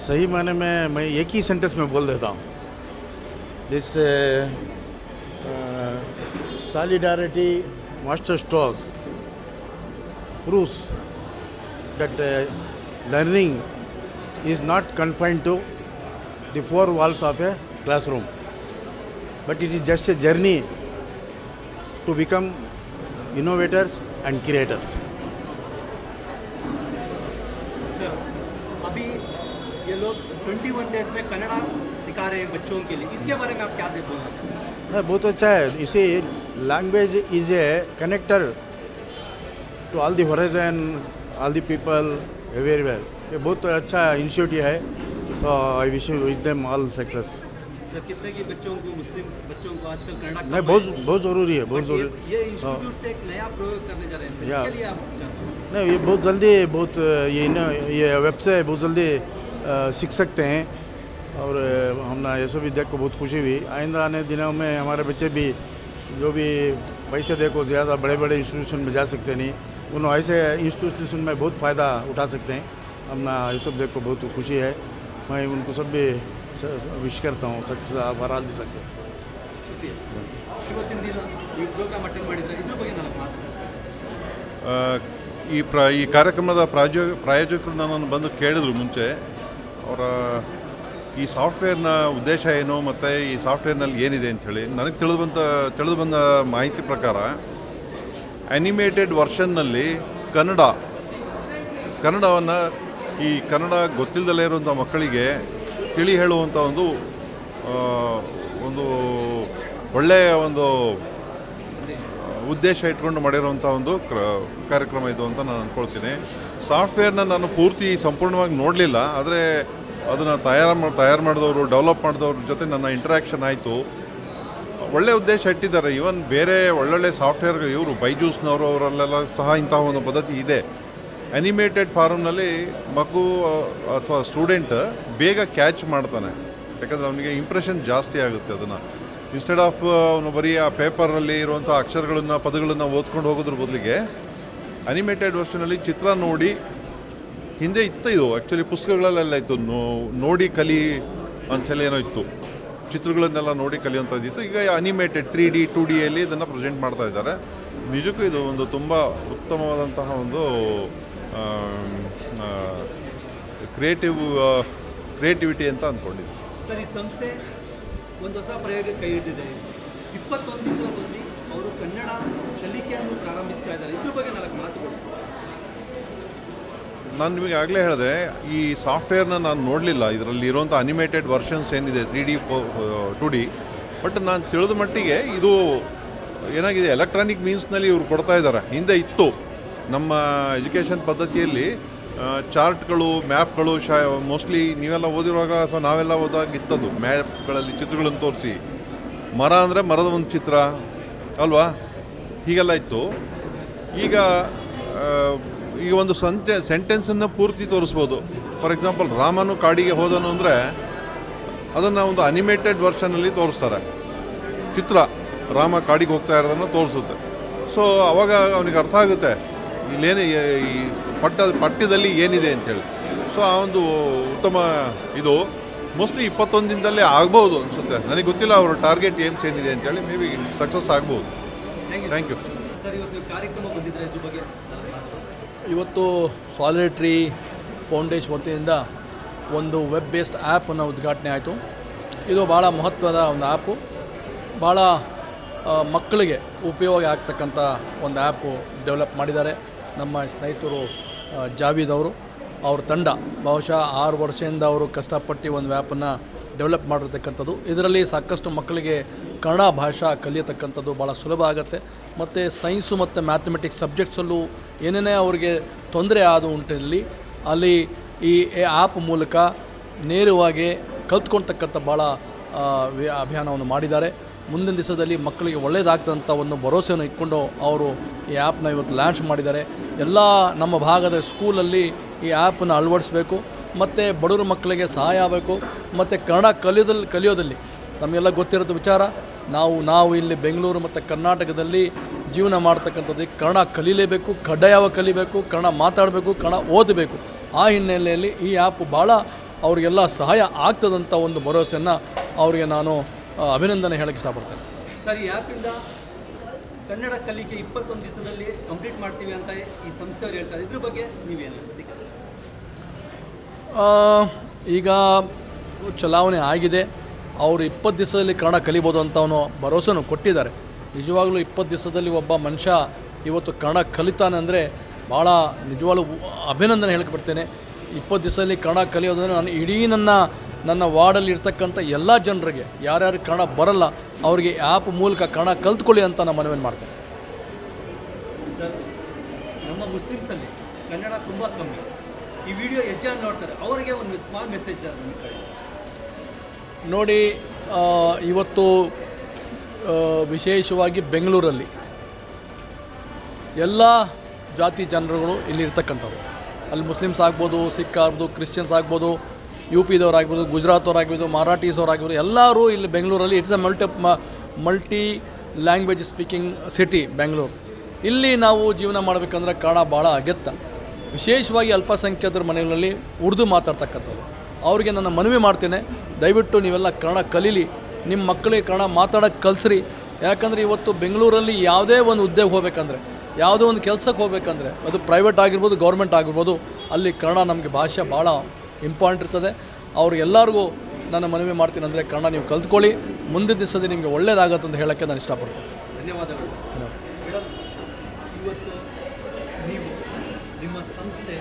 सही मायने में मैं एक ही सेंटेंस में बोल देता हूँ. This solidarity master stroke proves that learning is not confined to the four walls of a classroom, but it is just a journey to become innovators and creators. Sir अभी ये लोग 21 डेज में कन्नड़ा सिखा रहे हैं बच्चों के लिए, इसके बारे में आप क्या बोलना चाहते हैं? बहुत अच्छा है. इसी language is a connector to all the horizon, all the people everywhere. ये बहुत अच्छा इनिशिएटिव है. So I wish them all success. Sir कितने की बच्चों को, मुस्लिम बच्चों को आजकल कन्नड़ा नहीं, बहुत ज़रूरी है, बहुत ज़रूरी. ये इंस्टीट्यूट से एक नया प्रयोग करने जा रहे हैं, या. इसके लिए आप चाहते हैं? नहीं, ये बहुत जल्दी ये वेब से बहुत जल्दी सीख सकते हैं. और हमने ये सब भी देख को बहुत खुशी हुई. आइंदा आने दिनों में हमारे बच्चे भी जो भी पैसे देखो ज़्यादा बड़े बड़े इंस्टीट्यूशन में जा सकते नहीं, उन्होंने ऐसे इंस्टीट्यूशन में बहुत फ़ायदा उठा सकते हैं. हमने ये सब देख को बहुत खुशी है. मैं उनको सब भी विश करता हूँ success for all the success. ಇವತ್ತಿನ ದಿನ ಈ ಪ್ರೋಗ್ರಾಮ್ ಅಟೆಂಡ್ ಮಾಡಿದ್ರೆ ಇದ್ರ ಬಗ್ಗೆ ನಾನು ಈ ಕಾರ್ಯಕ್ರಮದ ಪ್ರಾಯೋಜಕರು ನನ್ನನ್ನು ಬಂದು ಕೇಳಿದ್ರು ಮುಂಚೆ. ಅವರ ಈ ಸಾಫ್ಟ್ವೇರ್ನ ಉದ್ದೇಶ ಏನು ಮತ್ತು ಈ ಸಾಫ್ಟ್ವೇರ್ನಲ್ಲಿ ಏನಿದೆ ಅಂಥೇಳಿ ನನಗೆ ತಿಳಿದು ಬಂದ ಮಾಹಿತಿ ಪ್ರಕಾರ ಆ್ಯನಿಮೇಟೆಡ್ ವರ್ಷನ್ನಲ್ಲಿ ಕನ್ನಡವನ್ನು ಈ ಕನ್ನಡ ಗೊತ್ತಿಲ್ಲದಲ್ಲೇ ಇರುವಂಥ ಮಕ್ಕಳಿಗೆ ತಿಳಿ ಹೇಳುವಂಥ ಒಂದು ಒಳ್ಳೆಯ ಒಂದು ಉದ್ದೇಶ ಇಟ್ಕೊಂಡು ಮಾಡಿರುವಂಥ ಒಂದು ಕಾರ್ಯಕ್ರಮ ಇದು ಅಂತ ನಾನು ಅಂದ್ಕೊಳ್ತೀನಿ. ಸಾಫ್ಟ್ವೇರ್ನ ನಾನು ಸಂಪೂರ್ಣವಾಗಿ ನೋಡಲಿಲ್ಲ, ಆದರೆ ಅದನ್ನು ತಯಾರು ಮಾಡಿದವರು, ಡೆವಲಪ್ ಮಾಡಿದವ್ರ ಜೊತೆ ನನ್ನ ಇಂಟ್ರ್ಯಾಕ್ಷನ್ ಆಯಿತು. ಒಳ್ಳೆಯ ಉದ್ದೇಶ ಇಟ್ಟಿದ್ದಾರೆ. ಈವನ್ ಬೇರೆ ಒಳ್ಳೊಳ್ಳೆ ಸಾಫ್ಟ್ವೇರ್ ಇವರು ಬೈಜೂಸ್ನವರು ಅವರಲ್ಲೆಲ್ಲ ಸಹ ಇಂತಹ ಒಂದು ಪದ್ಧತಿ ಇದೆ. ಆ್ಯನಿಮೇಟೆಡ್ ಫಾರ್ಮ್ನಲ್ಲಿ ಮಗು ಅಥವಾ ಸ್ಟೂಡೆಂಟ್ ಬೇಗ ಕ್ಯಾಚ್ ಮಾಡ್ತಾನೆ, ಯಾಕಂದರೆ ಅವನಿಗೆ ಇಂಪ್ರೆಷನ್ ಜಾಸ್ತಿ ಆಗುತ್ತೆ. ಅದನ್ನು ಇನ್ಸ್ಟೆಡ್ ಆಫ್ ಅವನು ಬರೀ ಆ ಪೇಪರಲ್ಲಿ ಇರುವಂಥ ಅಕ್ಷರಗಳನ್ನು ಪದಗಳನ್ನು ಓದ್ಕೊಂಡು ಹೋಗೋದ್ರ ಬದಲಿಗೆ ಆ್ಯನಿಮೇಟೆಡ್ ವರ್ಷನಲ್ಲಿ ಚಿತ್ರ ನೋಡಿ, ಹಿಂದೆ ಇತ್ತು ಇದು ಆ್ಯಕ್ಚುಲಿ ಪುಸ್ತಕಗಳಲ್ಲೆಲ್ಲ ಇತ್ತು, ನೋಡಿ ಕಲಿ ಅಂಥೇಳಿ ಏನೋ ಇತ್ತು, ಚಿತ್ರಗಳನ್ನೆಲ್ಲ ನೋಡಿ ಕಲಿಯುವಂಥದ್ದಿತ್ತು. ಈಗ ಅನಿಮೇಟೆಡ್ 3D 2Dಯಲ್ಲಿ ಇದನ್ನು ಪ್ರೆಸೆಂಟ್ ಮಾಡ್ತಾ ಇದ್ದಾರೆ. ನಿಜಕ್ಕೂ ಇದು ಒಂದು ತುಂಬ ಉತ್ತಮವಾದಂತಹ ಒಂದು ಕ್ರಿಯೇಟಿವಿಟಿ ಅಂತ ಅಂದ್ಕೊಂಡಿದ್ದೆ. ಸರ್ ಈ ಸಂಸ್ಥೆ ಒಂದು ಹೊಸ ಪ್ರಯೋಗ ಕೈ ಹಿಡಿದಿದೆ. 21 ದಿವಸದಲ್ಲಿ ಅವರು ಕನ್ನಡ ಕಲಿಕೆಯನ್ನು ಪ್ರಾರಂಭಿಸ್ತಾ ಇದ್ದಾರೆ. ಇದ್ರ ಬಗ್ಗೆ 4 ಮಾತುಗಳು. ನಾನು ನಿಮಗೆ ಆಗಲೇ ಹೇಳಿದೆ, ಈ ಸಾಫ್ಟ್ವೇರ್ನ ನಾನು ನೋಡಲಿಲ್ಲ. ಇದರಲ್ಲಿ ಇರುವಂಥ ಅನಿಮೇಟೆಡ್ ವರ್ಷನ್ಸ್ ಏನಿದೆ 3D 2D, ಬಟ್ ನಾನು ತಿಳಿದ ಮಟ್ಟಿಗೆ ಇದು ಏನಾಗಿದೆ, ಎಲೆಕ್ಟ್ರಾನಿಕ್ ಮೀನ್ಸ್ನಲ್ಲಿ ಇವರು ಕೊಡ್ತಾ ಇದ್ದಾರೆ. ಹಿಂದೆ ಇತ್ತು ನಮ್ಮ ಎಜುಕೇಷನ್ ಪದ್ಧತಿಯಲ್ಲಿ ಚಾರ್ಟ್ಗಳು, ಮ್ಯಾಪ್ಗಳು, ಮೋಸ್ಟ್ಲಿ ನೀವೆಲ್ಲ ಓದಿರುವಾಗ ಅಥವಾ ನಾವೆಲ್ಲ ಓದಾಗ ಇತ್ತದು. ಮ್ಯಾಪ್ಗಳಲ್ಲಿ ಚಿತ್ರಗಳನ್ನು ತೋರಿಸಿ, ಮರ ಅಂದರೆ ಮರದ ಒಂದು ಚಿತ್ರ ಅಲ್ವಾ, ಹೀಗೆಲ್ಲ ಇತ್ತು. ಈಗ ಒಂದು ಸೆಂಟೆನ್ಸನ್ನು ಪೂರ್ತಿ ತೋರಿಸ್ಬೋದು. ಫಾರ್ ಎಕ್ಸಾಂಪಲ್, ರಾಮನು ಕಾಡಿಗೆ ಹೋದನು ಅಂದರೆ ಅದನ್ನು ಒಂದು ಅನಿಮೇಟೆಡ್ ವರ್ಷನಲ್ಲಿ ತೋರಿಸ್ತಾರೆ. ಚಿತ್ರ ರಾಮ ಕಾಡಿಗೆ ಹೋಗ್ತಾ ಇರೋದನ್ನು ತೋರಿಸುತ್ತೆ. ಸೊ ಅವಾಗ ಅವನಿಗೆ ಅರ್ಥ ಆಗುತ್ತೆ ಇಲ್ಲೇನು ಈ ಪಠ್ಯದಲ್ಲಿ ಏನಿದೆ ಅಂಥೇಳಿ. ಸೊ ಆ ಒಂದು ಉತ್ತಮ ಇದು ಮೋಸ್ಟ್ಲಿ 21 ದಿನದಲ್ಲೇ ಆಗ್ಬೋದು ಅನಿಸುತ್ತೆ. ನನಗೆ ಗೊತ್ತಿಲ್ಲ ಅವರ ಟಾರ್ಗೆಟ್ ಏಮ್ಸ್ ಏನಿದೆ ಅಂತೇಳಿ. ಮೇ ಬಿ ಸಕ್ಸಸ್ ಆಗ್ಬೋದು. Thank you. ಸರ್ ಇವತ್ತು ಕಾರ್ಯಕ್ರಮ ಬಂದಿದ್ರೆ ಇದ್ರ ಬಗ್ಗೆ ಇವತ್ತು ಸಾಲಿಡೇಟರಿ ಫೌಂಡೇಶನ್ ವತಿಯಿಂದ ಒಂದು ವೆಬ್ ಬೇಸ್ಡ್ ಆ್ಯಪನ್ನು ಉದ್ಘಾಟನೆ ಆಯಿತು. ಇದು ಭಾಳ ಮಹತ್ವದ ಒಂದು ಆ್ಯಪು, ಭಾಳ ಮಕ್ಕಳಿಗೆ ಉಪಯೋಗ ಆಗ್ತಕ್ಕಂಥ ಒಂದು ಆ್ಯಪು ಡೆವಲಪ್ ಮಾಡಿದ್ದಾರೆ ನಮ್ಮ ಸ್ನೇಹಿತರು ಜಾವೀದ್ ಅವರು. ಅವ್ರ ತಂಡ ಬಹುಶಃ 6 ವರ್ಷದಿಂದ ಅವರು ಕಷ್ಟಪಟ್ಟು ಒಂದು ಆ್ಯಪನ್ನು ಡೆವಲಪ್ ಮಾಡಿರ್ತಕ್ಕಂಥದ್ದು. ಇದರಲ್ಲಿ ಸಾಕಷ್ಟು ಮಕ್ಕಳಿಗೆ ಕನ್ನಡ ಭಾಷಾ ಕಲಿಯತಕ್ಕಂಥದ್ದು ಭಾಳ ಸುಲಭ ಆಗುತ್ತೆ. ಮತ್ತು ಸೈನ್ಸು ಮತ್ತು ಮ್ಯಾಥಮೆಟಿಕ್ಸ್ ಸಬ್ಜೆಕ್ಟ್ಸಲ್ಲೂ ಏನೇನೇ ಅವರಿಗೆ ತೊಂದರೆ ಆದ ಉಂಟಲ್ಲಿ ಅಲ್ಲಿ ಈ ಆ್ಯಪ್ ಮೂಲಕ ನೇರವಾಗಿ ಕಲ್ತ್ಕೊಳ್ತಕ್ಕಂಥ ಭಾಳ ಅಭಿಯಾನವನ್ನು ಮಾಡಿದ್ದಾರೆ. ಮುಂದಿನ ದಿವಸದಲ್ಲಿ ಮಕ್ಕಳಿಗೆ ಒಳ್ಳೆಯದಾಗ್ತಂಥ ಒಂದು ಭರವಸೆಯನ್ನು ಇಟ್ಕೊಂಡು ಅವರು ಈ ಆ್ಯಪ್ನ ಇವತ್ತು ಲಾಂಚ್ ಮಾಡಿದ್ದಾರೆ. ಎಲ್ಲ ನಮ್ಮ ಭಾಗದ ಸ್ಕೂಲಲ್ಲಿ ಈ ಆ್ಯಪನ್ನು ಅಳವಡಿಸಬೇಕು ಮತ್ತು ಬಡವರ ಮಕ್ಕಳಿಗೆ ಸಹಾಯ ಆಗಬೇಕು. ಮತ್ತು ಕನ್ನಡ ಕಲಿಯೋದಲ್ಲಿ ನಮಗೆಲ್ಲ ಗೊತ್ತಿರೋದು ವಿಚಾರ, ನಾವು ಇಲ್ಲಿ ಬೆಂಗಳೂರು ಮತ್ತು ಕರ್ನಾಟಕದಲ್ಲಿ ಜೀವನ ಮಾಡ್ತಕ್ಕಂಥದ್ದು ಕನ್ನಡ ಕಲೀಲೇಬೇಕು, ಕಡ್ಡಾಯವಾಗಿ ಕಲಿಬೇಕು, ಕನ್ನಡ ಮಾತಾಡಬೇಕು, ಕನ್ನಡ ಓದಬೇಕು. ಆ ಹಿನ್ನೆಲೆಯಲ್ಲಿ ಈ ಆ್ಯಪ್ ಭಾಳ ಅವರಿಗೆಲ್ಲ ಸಹಾಯ ಆಗ್ತದಂಥ ಒಂದು ಭರವಸೆಯನ್ನು ಅವರಿಗೆ ನಾನು ಅಭಿನಂದನೆ ಹೇಳಕ್ಕೆ ಇಷ್ಟಪಡ್ತೇನೆ. ಸರ್ ಈ ಆ್ಯಪಿಂದ ಕನ್ನಡ ಕಲಿಕೆ 21 ದಿವಸದಲ್ಲಿ ಕಂಪ್ಲೀಟ್ ಮಾಡ್ತೀವಿ ಅಂತ ಈ ಸಂಸ್ಥೆಯವರು ಹೇಳ್ತಾರೆ. ಇದ್ರ ಬಗ್ಗೆ ನೀವೇನು ಅನಿಸಿಕೆ? ಈಗ ಚಲಾವಣೆ ಆಗಿದೆ, ಅವರು 20 ದಿವಸದಲ್ಲಿ ಕನ್ನಡ ಕಲಿಬೋದು ಅಂತ ಅವನು ಭರವಸೆನೂ ಕೊಟ್ಟಿದ್ದಾರೆ. ನಿಜವಾಗ್ಲೂ 20 ದಿವಸದಲ್ಲಿ ಒಬ್ಬ ಮನುಷ್ಯ ಇವತ್ತು ಕನ್ನಡ ಕಲಿತಾನೆ ಅಂದರೆ ಭಾಳ ನಿಜವಾಗ್ಲೂ ಅಭಿನಂದನೆ ಹೇಳ್ಕೊಬಿಡ್ತೇನೆ. 20 ದಿವಸದಲ್ಲಿ ಕನ್ನಡ ಕಲಿಯೋದಂದರೆ ನಾನು ಇಡೀ ನನ್ನ ವಾರ್ಡಲ್ಲಿ ಇರ್ತಕ್ಕಂಥ ಎಲ್ಲ ಜನರಿಗೆ ಯಾರ್ಯಾರು ಕನ್ನಡ ಬರಲ್ಲ ಅವರಿಗೆ ಆ್ಯಪ್ ಮೂಲಕ ಕನ್ನಡ ಕಲ್ತ್ಕೊಳ್ಳಿ ಅಂತ ನಾನು ಮನವಿ ಮಾಡ್ತೇನೆ. ಸರ್, ನಮ್ಮ ಮುಸ್ಲಿಮ್ಸಲ್ಲಿ ಕನ್ನಡ ತುಂಬ ಕಮ್ಮಿ. ಈ ವಿಡಿಯೋ ಎಷ್ಟು ಜನ ನೋಡ್ತಾರೆ, ಅವರಿಗೆ ಒಂದು ಸ್ಮಾಲ್ ಮೆಸೇಜ್ ನೋಡಿ. ಇವತ್ತು ವಿಶೇಷವಾಗಿ ಬೆಂಗಳೂರಲ್ಲಿ ಎಲ್ಲ ಜಾತಿ ಜನರುಗಳು ಇಲ್ಲಿ ಇರ್ತಕ್ಕಂಥವ್ರು. ಅಲ್ಲಿ ಮುಸ್ಲಿಮ್ಸ್ ಆಗ್ಬೋದು, ಸಿಖ್ ಆಗ್ಬೋದು, ಕ್ರಿಶ್ಚಿಯನ್ಸ್ ಆಗ್ಬೋದು, ಯು ಪಿದವ್ರು ಆಗ್ಬೋದು, ಗುಜರಾತವ್ರು ಆಗ್ಬೋದು, ಮರಾಠೀಸ್ ಅವ್ರು ಆಗ್ಬೋದು, ಎಲ್ಲರೂ ಇಲ್ಲಿ ಬೆಂಗಳೂರಲ್ಲಿ it's A multi language speaking city Bengaluru. ಇಲ್ಲಿ ನಾವು ಜೀವನ ಮಾಡಬೇಕಂದ್ರೆ ಕನ್ನಡ ಭಾಳ ಅಗತ್ಯ. ವಿಶೇಷವಾಗಿ ಅಲ್ಪಸಂಖ್ಯಾತರ ಮನೆಗಳಲ್ಲಿ ಉರ್ದು ಮಾತಾಡ್ತಕ್ಕಂಥವ್ರು ಅವರಿಗೆ ನನ್ನ ಮನವಿ ಮಾಡ್ತೇನೆ, ದಯವಿಟ್ಟು ನೀವೆಲ್ಲ ಕನ್ನಡ ಕಲೀಲಿ, ನಿಮ್ಮ ಮಕ್ಕಳಿಗೆ ಕನ್ನಡ ಮಾತಾಡೋಕ್ಕೆ ಕಲಿಸ್ರಿ. ಯಾಕಂದರೆ ಇವತ್ತು ಬೆಂಗಳೂರಲ್ಲಿ ಯಾವುದೇ ಒಂದು ಉದ್ಯೋಗ ಹೋಗಬೇಕಂದ್ರೆ, ಯಾವುದೋ ಒಂದು ಕೆಲಸಕ್ಕೆ ಹೋಗಬೇಕಂದ್ರೆ, ಅದು ಪ್ರೈವೇಟ್ ಆಗಿರ್ಬೋದು, ಗೌರ್ಮೆಂಟ್ ಆಗಿರ್ಬೋದು, ಅಲ್ಲಿ ಕನ್ನಡ ನಮಗೆ ಭಾಷೆ ಭಾಳ ಇಂಪಾರ್ಟೆಂಟ್ ಇರ್ತದೆ. ಅವ್ರಿಗೆಲ್ಲರಿಗೂ ನಾನು ಮನವಿ ಮಾಡ್ತೀನಿ ಅಂದರೆ ಕನ್ನಡ ನೀವು ಕಲ್ತ್ಕೊಳ್ಳಿ, ಮುಂದಿನ ದಿವಸದಲ್ಲಿ ನಿಮಗೆ ಒಳ್ಳೆಯದಾಗತ್ತೆ ಅಂತ ಹೇಳೋಕ್ಕೆ ನಾನು ಇಷ್ಟಪಡ್ತೀನಿ. ಧನ್ಯವಾದಗಳು. ಮೇಡಮ್, ಇವತ್ತು ನೀವು ನಿಮ್ಮ ಸಂಸ್ಥೆ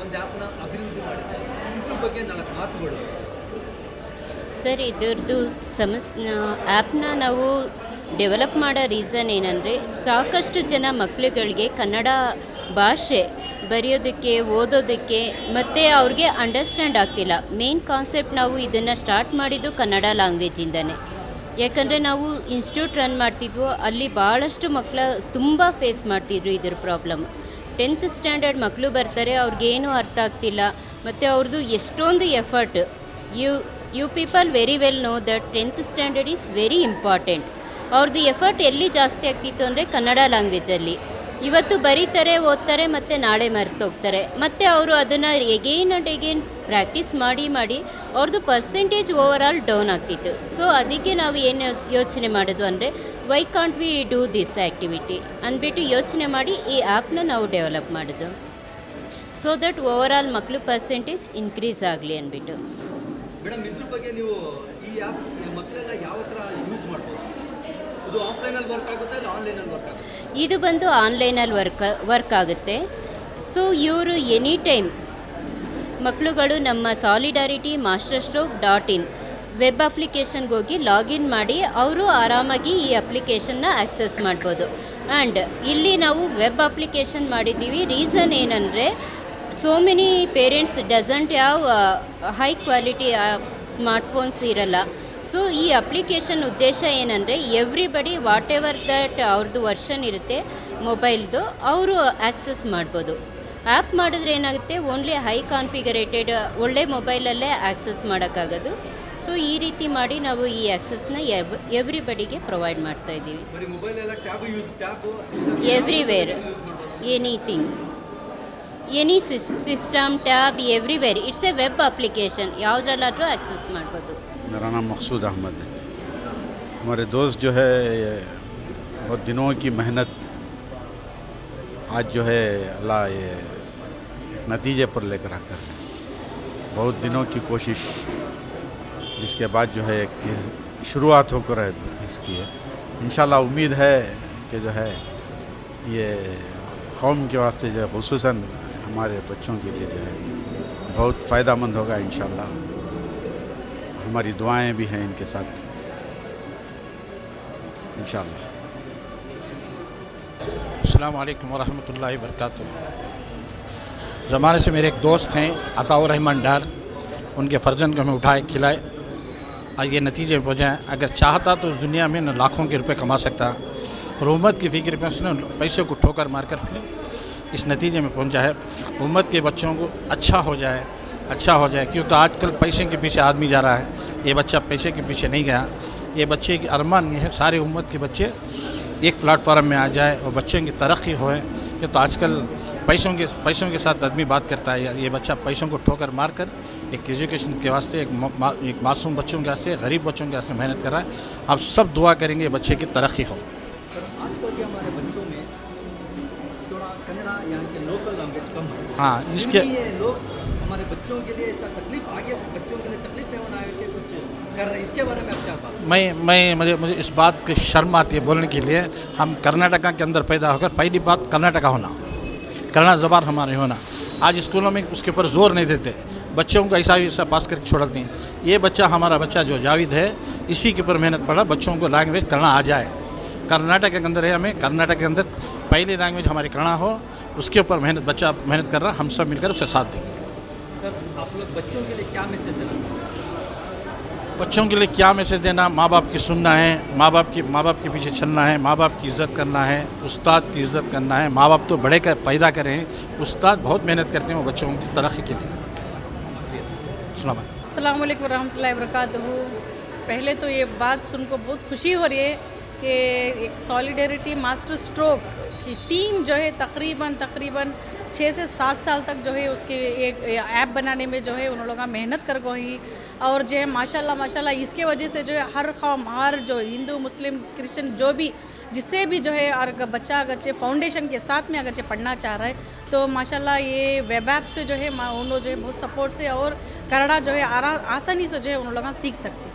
ಒಂದು ಆ್ಯಪ್ನ ಅಭಿವೃದ್ಧಿ ಮಾಡಿದೆ, ಇದ್ರ ಬಗ್ಗೆ 4 ಮಾತುಗಳು. ಸರ್, ಇದರದ್ದು ಆ್ಯಪ್ನ ನಾವು ಡೆವಲಪ್ ಮಾಡೋ ರೀಸನ್ ಏನಂದರೆ, ಸಾಕಷ್ಟು ಜನ ಮಕ್ಕಳುಗಳಿಗೆ ಕನ್ನಡ ಭಾಷೆ ಬರೆಯೋದಕ್ಕೆ, ಓದೋದಕ್ಕೆ ಮತ್ತು ಅವ್ರಿಗೆ ಅಂಡರ್ಸ್ಟ್ಯಾಂಡ್ ಆಗ್ತಿಲ್ಲ. ಮೇನ್ ಕಾನ್ಸೆಪ್ಟ್ ನಾವು ಇದನ್ನು ಸ್ಟಾರ್ಟ್ ಮಾಡಿದ್ದು ಕನ್ನಡ ಲ್ಯಾಂಗ್ವೇಜಿಂದನೇ. ಯಾಕಂದರೆ ನಾವು ಇನ್ಸ್ಟಿಟ್ಯೂಟ್ ರನ್ ಮಾಡ್ತಿದ್ವು, ಅಲ್ಲಿ ಭಾಳಷ್ಟು ಮಕ್ಕಳ ತುಂಬ ಫೇಸ್ ಮಾಡ್ತಿದ್ರು ಇದ್ರ ಪ್ರಾಬ್ಲಮ್. 10th ಸ್ಟ್ಯಾಂಡರ್ಡ್ ಮಕ್ಕಳು ಬರ್ತಾರೆ, ಅವ್ರಿಗೇನೂ ಅರ್ಥ ಆಗ್ತಿಲ್ಲ, ಮತ್ತು ಅವ್ರದ್ದು ಎಷ್ಟೊಂದು effort. You people very well know that 10th standard is very important. ಅವ್ರದ್ದು ಎಫರ್ಟ್ ಎಲ್ಲಿ ಜಾಸ್ತಿ ಆಗ್ತಿತ್ತು ಅಂದರೆ ಕನ್ನಡ ಲ್ಯಾಂಗ್ವೇಜಲ್ಲಿ. ಇವತ್ತು ಬರೀತಾರೆ, ಓದ್ತಾರೆ, ಮತ್ತು ನಾಳೆ ಮರೆತೋಗ್ತಾರೆ. ಮತ್ತು ಅವರು ಅದನ್ನು ಎಗೇನ್ ಆ್ಯಂಡ್ ಎಗೇನ್ ಪ್ರಾಕ್ಟೀಸ್ ಮಾಡಿ ಅವ್ರದ್ದು ಪರ್ಸೆಂಟೇಜ್ ಓವರ್ ಆಲ್ ಡೌನ್ ಆಗ್ತಿತ್ತು. ಸೊ ಅದಕ್ಕೆ ನಾವು ಏನು ಯೋಚನೆ ಮಾಡೋದು ಅಂದರೆ, why can't we do this activity ಅಂದ್ಬಿಟ್ಟು ಯೋಚನೆ ಮಾಡಿ ಈ ಆ್ಯಪ್ನ ನಾವು ಡೆವಲಪ್ ಮಾಡೋದು. ಸೊ ದಟ್ ಓವರ್ ಆಲ್ ಮಕ್ಕಳು ಪರ್ಸೆಂಟೇಜ್ ಇನ್ಕ್ರೀಸ್ ಆಗಲಿ ಅಂದ್ಬಿಟ್ಟು. ಮೇಡಮ್, ಇದ್ರ ಬಗ್ಗೆ ನೀವು ಈ ಆ್ಯಪ್ ಮಕ್ಕಳೆಲ್ಲ ಯಾವ ಥರ ಯೂಸ್ ಮಾಡ್ಬೋದು? ಇದು ಆಫ್ಲೈನಲ್ಲಿ ವರ್ಕ್ ಆಗುತ್ತೆ, ಇಲ್ಲ ಆನ್ಲೈನಲ್ಲಿ ವರ್ಕ್ ಆಗುತ್ತೆ? ಇದು ಬಂದು ಆನ್ಲೈನಲ್ಲಿ ವರ್ಕ್ ಆಗುತ್ತೆ. ಸೊ ಇವರು ಎನಿ ಟೈಮ್ ಮಕ್ಕಳುಗಳು ನಮ್ಮ ಸಾಲಿಡಾರಿಟಿ masterstroke.in ವೆಬ್ ಅಪ್ಲಿಕೇಶನ್ಗೆ ಹೋಗಿ ಲಾಗಿನ್ ಮಾಡಿ ಅವರು ಆರಾಮಾಗಿ ಈ ಅಪ್ಲಿಕೇಶನ್ನ ಆಕ್ಸೆಸ್ ಮಾಡ್ಬೋದು. ಆ್ಯಂಡ್ ಇಲ್ಲಿ ನಾವು ವೆಬ್ ಅಪ್ಲಿಕೇಶನ್ ಮಾಡಿದ್ದೀವಿ. ರೀಸನ್ ಏನಂದರೆ, so many parents doesn't have high quality smartphones ಇರಲ್ಲ. ಸೊ ಈ ಅಪ್ಲಿಕೇಶನ್ ಉದ್ದೇಶ ಏನಂದರೆ, ಎವ್ರಿಬಡಿ ವಾಟ್ ಎವರ್ ದಟ್ ಅವ್ರದ್ದು ವರ್ಷನ್ ಇರುತ್ತೆ ಮೊಬೈಲ್ದು, ಅವರು ಆ್ಯಕ್ಸಸ್ ಮಾಡ್ಬೋದು. ಆ್ಯಪ್ ಮಾಡಿದ್ರೆ ಏನಾಗುತ್ತೆ, ಓನ್ಲಿ ಹೈ ಕಾನ್ಫಿಗರೇಟೆಡ್ ಒಳ್ಳೆ ಮೊಬೈಲಲ್ಲೇ ಆ್ಯಕ್ಸಸ್ ಮಾಡೋಕ್ಕಾಗೋದು. ಸೊ ಈ ರೀತಿ ಮಾಡಿ ನಾವು ಈ ಆ್ಯಕ್ಸಸ್ನ ಎವ್ರಿಬಡಿಗೆ ಪ್ರೊವೈಡ್ ಮಾಡ್ತಾಯಿದ್ದೀವಿ. ಬರೀ ಮೊಬೈಲೆಲ್ಲ tab everywhere, anything, any system, tab, everywhere. It's a web application, ಯಾವುದ್ರಲ್ಲಾದರೂ ಆ್ಯಕ್ಸಸ್ ಮಾಡ್ಬೋದು. मेरा नाम मकसूद अहमद है. हमारे दोस्त जो है बहुत दिनों की मेहनत आज जो है अल्लाह ये नतीजे पर लेकर आकर, बहुत दिनों की कोशिश जिसके बाद जो है कि शुरुआत होकर इसकी है. इंशाल्लाह उम्मीद है कि जो है ये कौम के वास्ते जो है खुसूसन हमारे बच्चों के लिए जो है बहुत फ़ायदेमंद होगा. इंशाल्लाह हमारी दुआएं भी हैं इनके साथ इंशाल्लाह. अस्सलाम वालेकुम वरहमतुल्लाहि वबरकातुहू. ज़माने से मेरे एक दोस्त हैं अताउर रहमान डार, उनके फ़र्जन को हमें उठाए खिलाए और ये नतीजे में पहुँचाएँ. अगर चाहता तो उस दुनिया में न लाखों के रुपए कमा सकता, और उम्मत की फ़िक्र में उसने पैसे को ठोकर मार कर फिर इस नतीजे में पहुँचा है. उम्मत के बच्चों को अच्छा हो जाए, क्यों तो आजकल पैसे के पीछे आदमी जा रहा है. ये बच्चा पैसे के पीछे नहीं गया. ये बच्चे की अरमान ये है सारे उम्मत के बच्चे एक प्लेटफॉर्म में आ जाए और बच्चों की तरक्की होए. कि तो आजकल पैसों के साथ आदमी बात करता है. ये बच्चा पैसों को ठोकर मार कर एक एजुकेशन के वास्ते, एक मासूम बच्चों के वास्ते, गरीब बच्चों के वास्ते मेहनत कर रहा है. आप सब दुआ करेंगे बच्चे की तरक्की हो. पर आजकल के हमारे बच्चों में थोड़ा कन्नड़ा यहाँ के लोकल लैंग्वेज कम है। हाँ, इसके ये लोग हमारे बच्चों के लिए ऐसा तकलीफ आगे बच्चों के लिए तकलीफ नहीं होना है कि कुछ कर रहे हैं, इसके बारे में आप क्या बात? मुझे इस बात की शर्म आती है बोलने के लिए। हम कर्नाटका के अंदर पैदा होकर पहली बात कर्नाटका होना, कन्नड़ा ज़बान हमारे होना। आज स्कूलों में उसके ऊपर जोर नहीं देते, बच्चों को ऐसा पास करके छोड़ते हैं। ये बच्चा हमारा बच्चा जो जावेद है, इसी के ऊपर मेहनत पड़ा, बच्चों को लैंग्वेज करना आ जाए। कर्नाटक के अंदर है, हमें कर्नाटक के अंदर पहली लैंग्वेज हमारी कन्नड़ा हो, उसके ऊपर बच्चा मेहनत कर रहा, हम सब मिलकर उससे साथ देंगे। सर आप लोग बच्चों के लिए क्या मैसेज देना? बच्चों के लिए क्या मैसेज देना? माँ बाप की सुनना है, माँ बाप के पीछे चलना है, माँ बाप की इज़्ज़त करना है, उस्ताद की इज़्ज़त करना है। माँ बाप तो बड़े कर पैदा करें, उस्ताद बहुत मेहनत करते हैं वो बच्चों की तरक्की के लिए। अस्सलाम वालेकुम रहमतुल्लाहि व बरकातहू। पहले तो ये बात सुनकर बहुत खुशी हो रही है कि एक सॉलिडेरिटी मास्टर स्ट्रोक की टीम जो है तकरीबन 6 से 7 साल तक जो है उसके एक ऐप बनाने में जो है उन लोगों मेहनत कर गई। और जो है माशाल्लाह इसके वजह से जो है हर कौम, हर जो हिंदू मुस्लिम क्रिश्चियन जो भी जिससे भी जो है और बच्चा अगरचे फाउंडेशन के साथ में अगरचे पढ़ना चाह रहा है तो माशाल्लाह ये वेब ऐप से जो है उन लोग जो है बहुत सपोर्ट से और कन्नड़ा जो है आसानी से जो है उन लोग सीख सकते हैं।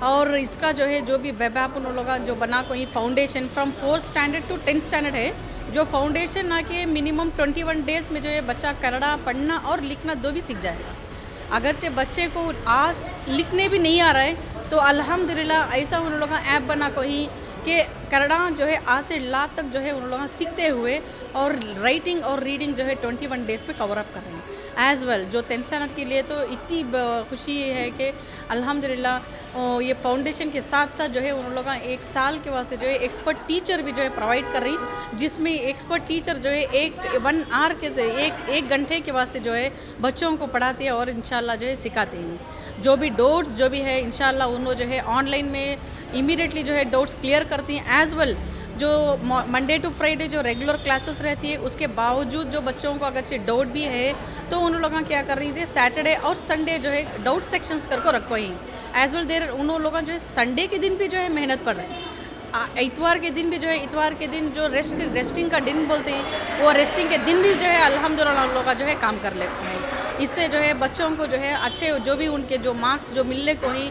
और इसका जो है जो भी वेब ऐप उन लोग जो बना कोई foundation from 4th standard to 10th standard है, जो फाउंडेशन आके मिनिमम 21 डेज़ में जो है बच्चा कन्नड़ा पढ़ना और लिखना दो भी सीख जाएगा। अगरचे बच्चे को आज लिखने भी नहीं आ रहा है तो अल्हम्दुलिल्लाह ऐसा उन लोगों का ऐप बना कोई कि कन्नड़ा जो है आ से ला तक जो है उन लोग सीखते हुए और राइटिंग और रीडिंग जो है 21 डेज़ पे कवर अप कर रहे हैं एज़ वेल। जो 10th स्टैंडर्ड के लिए तो इतनी खुशी है कि अल्हम्दुलिल्लाह ये फाउंडेशन के साथ साथ जो है उन लोग 1 साल के वास्ते जो है एक्सपर्ट टीचर भी जो है प्रोवाइड कर रही, जिसमें एक्सपर्ट टीचर जो है 1 आवर के से एक घंटे के वास्ते जो है बच्चों को पढ़ाते हैं और इंशाल्लाह जो है सिखाते हैं। जो भी डाउट्स जो भी है इंशाल्लाह उन लोग जो है ऑनलाइन में इमीडिएटली जो है डाउट्स क्लियर करती हैं एज़ वेल। जो मंडे टू फ्राइडे जो रेगुलर क्लासेस रहती है उसके बावजूद जो बच्चों को अगर से डाउट भी है तो उन लोग क्या कर रही थी सैटरडे और संडे जो है डाउट सेक्शंस करके रखो ही एज़ वेल। देर उन लोग जो है संडे के दिन भी जो है मेहनत पड़ रहे हैं, इतवार के दिन भी जो है इतवार के दिन जो रेस्टिंग का दिन बोलते हैं वो रेस्टिंग के दिन भी जो है अल्हम्दुलिल्लाह उन लोग जो है काम कर लेते हैं। इससे जो है बच्चों को जो है अच्छे जो भी उनके जो मार्क्स जो मिलने को ही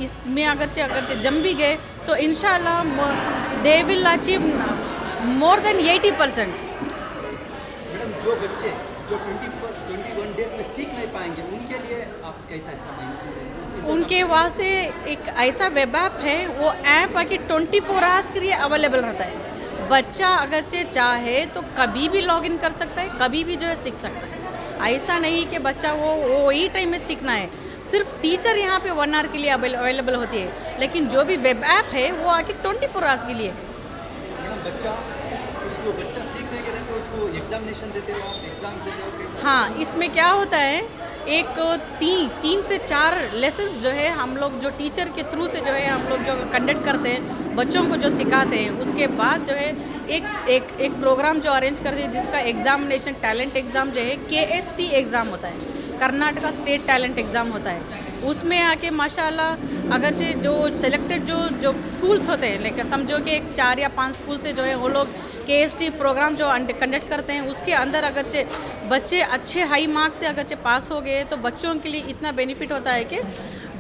इसमें अगरचे जम भी गए तो इंशाल्लाह they will achieve more than 80%। Madam जो बच्चे जो 21 डेज में सीख नहीं पाएंगे उनके लिए आप कैसा इस्तेमाल? उनके वास्ते एक ऐसा वेब ऐप है, वो ऐप आके 24 आवर्स के लिए अवेलेबल रहता है। बच्चा अगरचे चाहे तो कभी भी लॉगिन कर सकता है, कभी भी जो है सीख सकता है। ऐसा नहीं कि बच्चा वो वही टाइम में सीखना है, सिर्फ टीचर यहाँ पे 1 आवर के लिए अवेलेबल होती है, लेकिन जो भी वेब ऐप है वो आके 24 आवर्स के लिए है। बच्चा सीखने के लिए तो उसको एग्जामिनेशन देते हो, एग्जाम देते हो? हाँ, इसमें क्या होता है एक 3 से 4 लेसन्स जो है हम लोग जो टीचर के थ्रू से जो है हम लोग जो कंडक्ट करते हैं बच्चों को जो सिखाते हैं, उसके बाद जो है एक प्रोग्राम जो अरेंज करते हैं जिसका एग्जामिनेशन टैलेंट एग्ज़ाम जो है KST एग्ज़ाम होता है, कर्नाटका स्टेट टैलेंट एग्ज़ाम होता है। उसमें आके माशाल्लाह अगरचे जो सिलेक्टेड जो स्कूल्स होते हैं, लेकिन समझो कि 4 या 5 स्कूल से जो है वो लोग KST प्रोग्राम जो कंडक्ट करते हैं उसके अंदर अगरचे बच्चे अच्छे हाई मार्क्स से अगरचे पास हो गए तो बच्चों के लिए इतना बेनिफिट होता है कि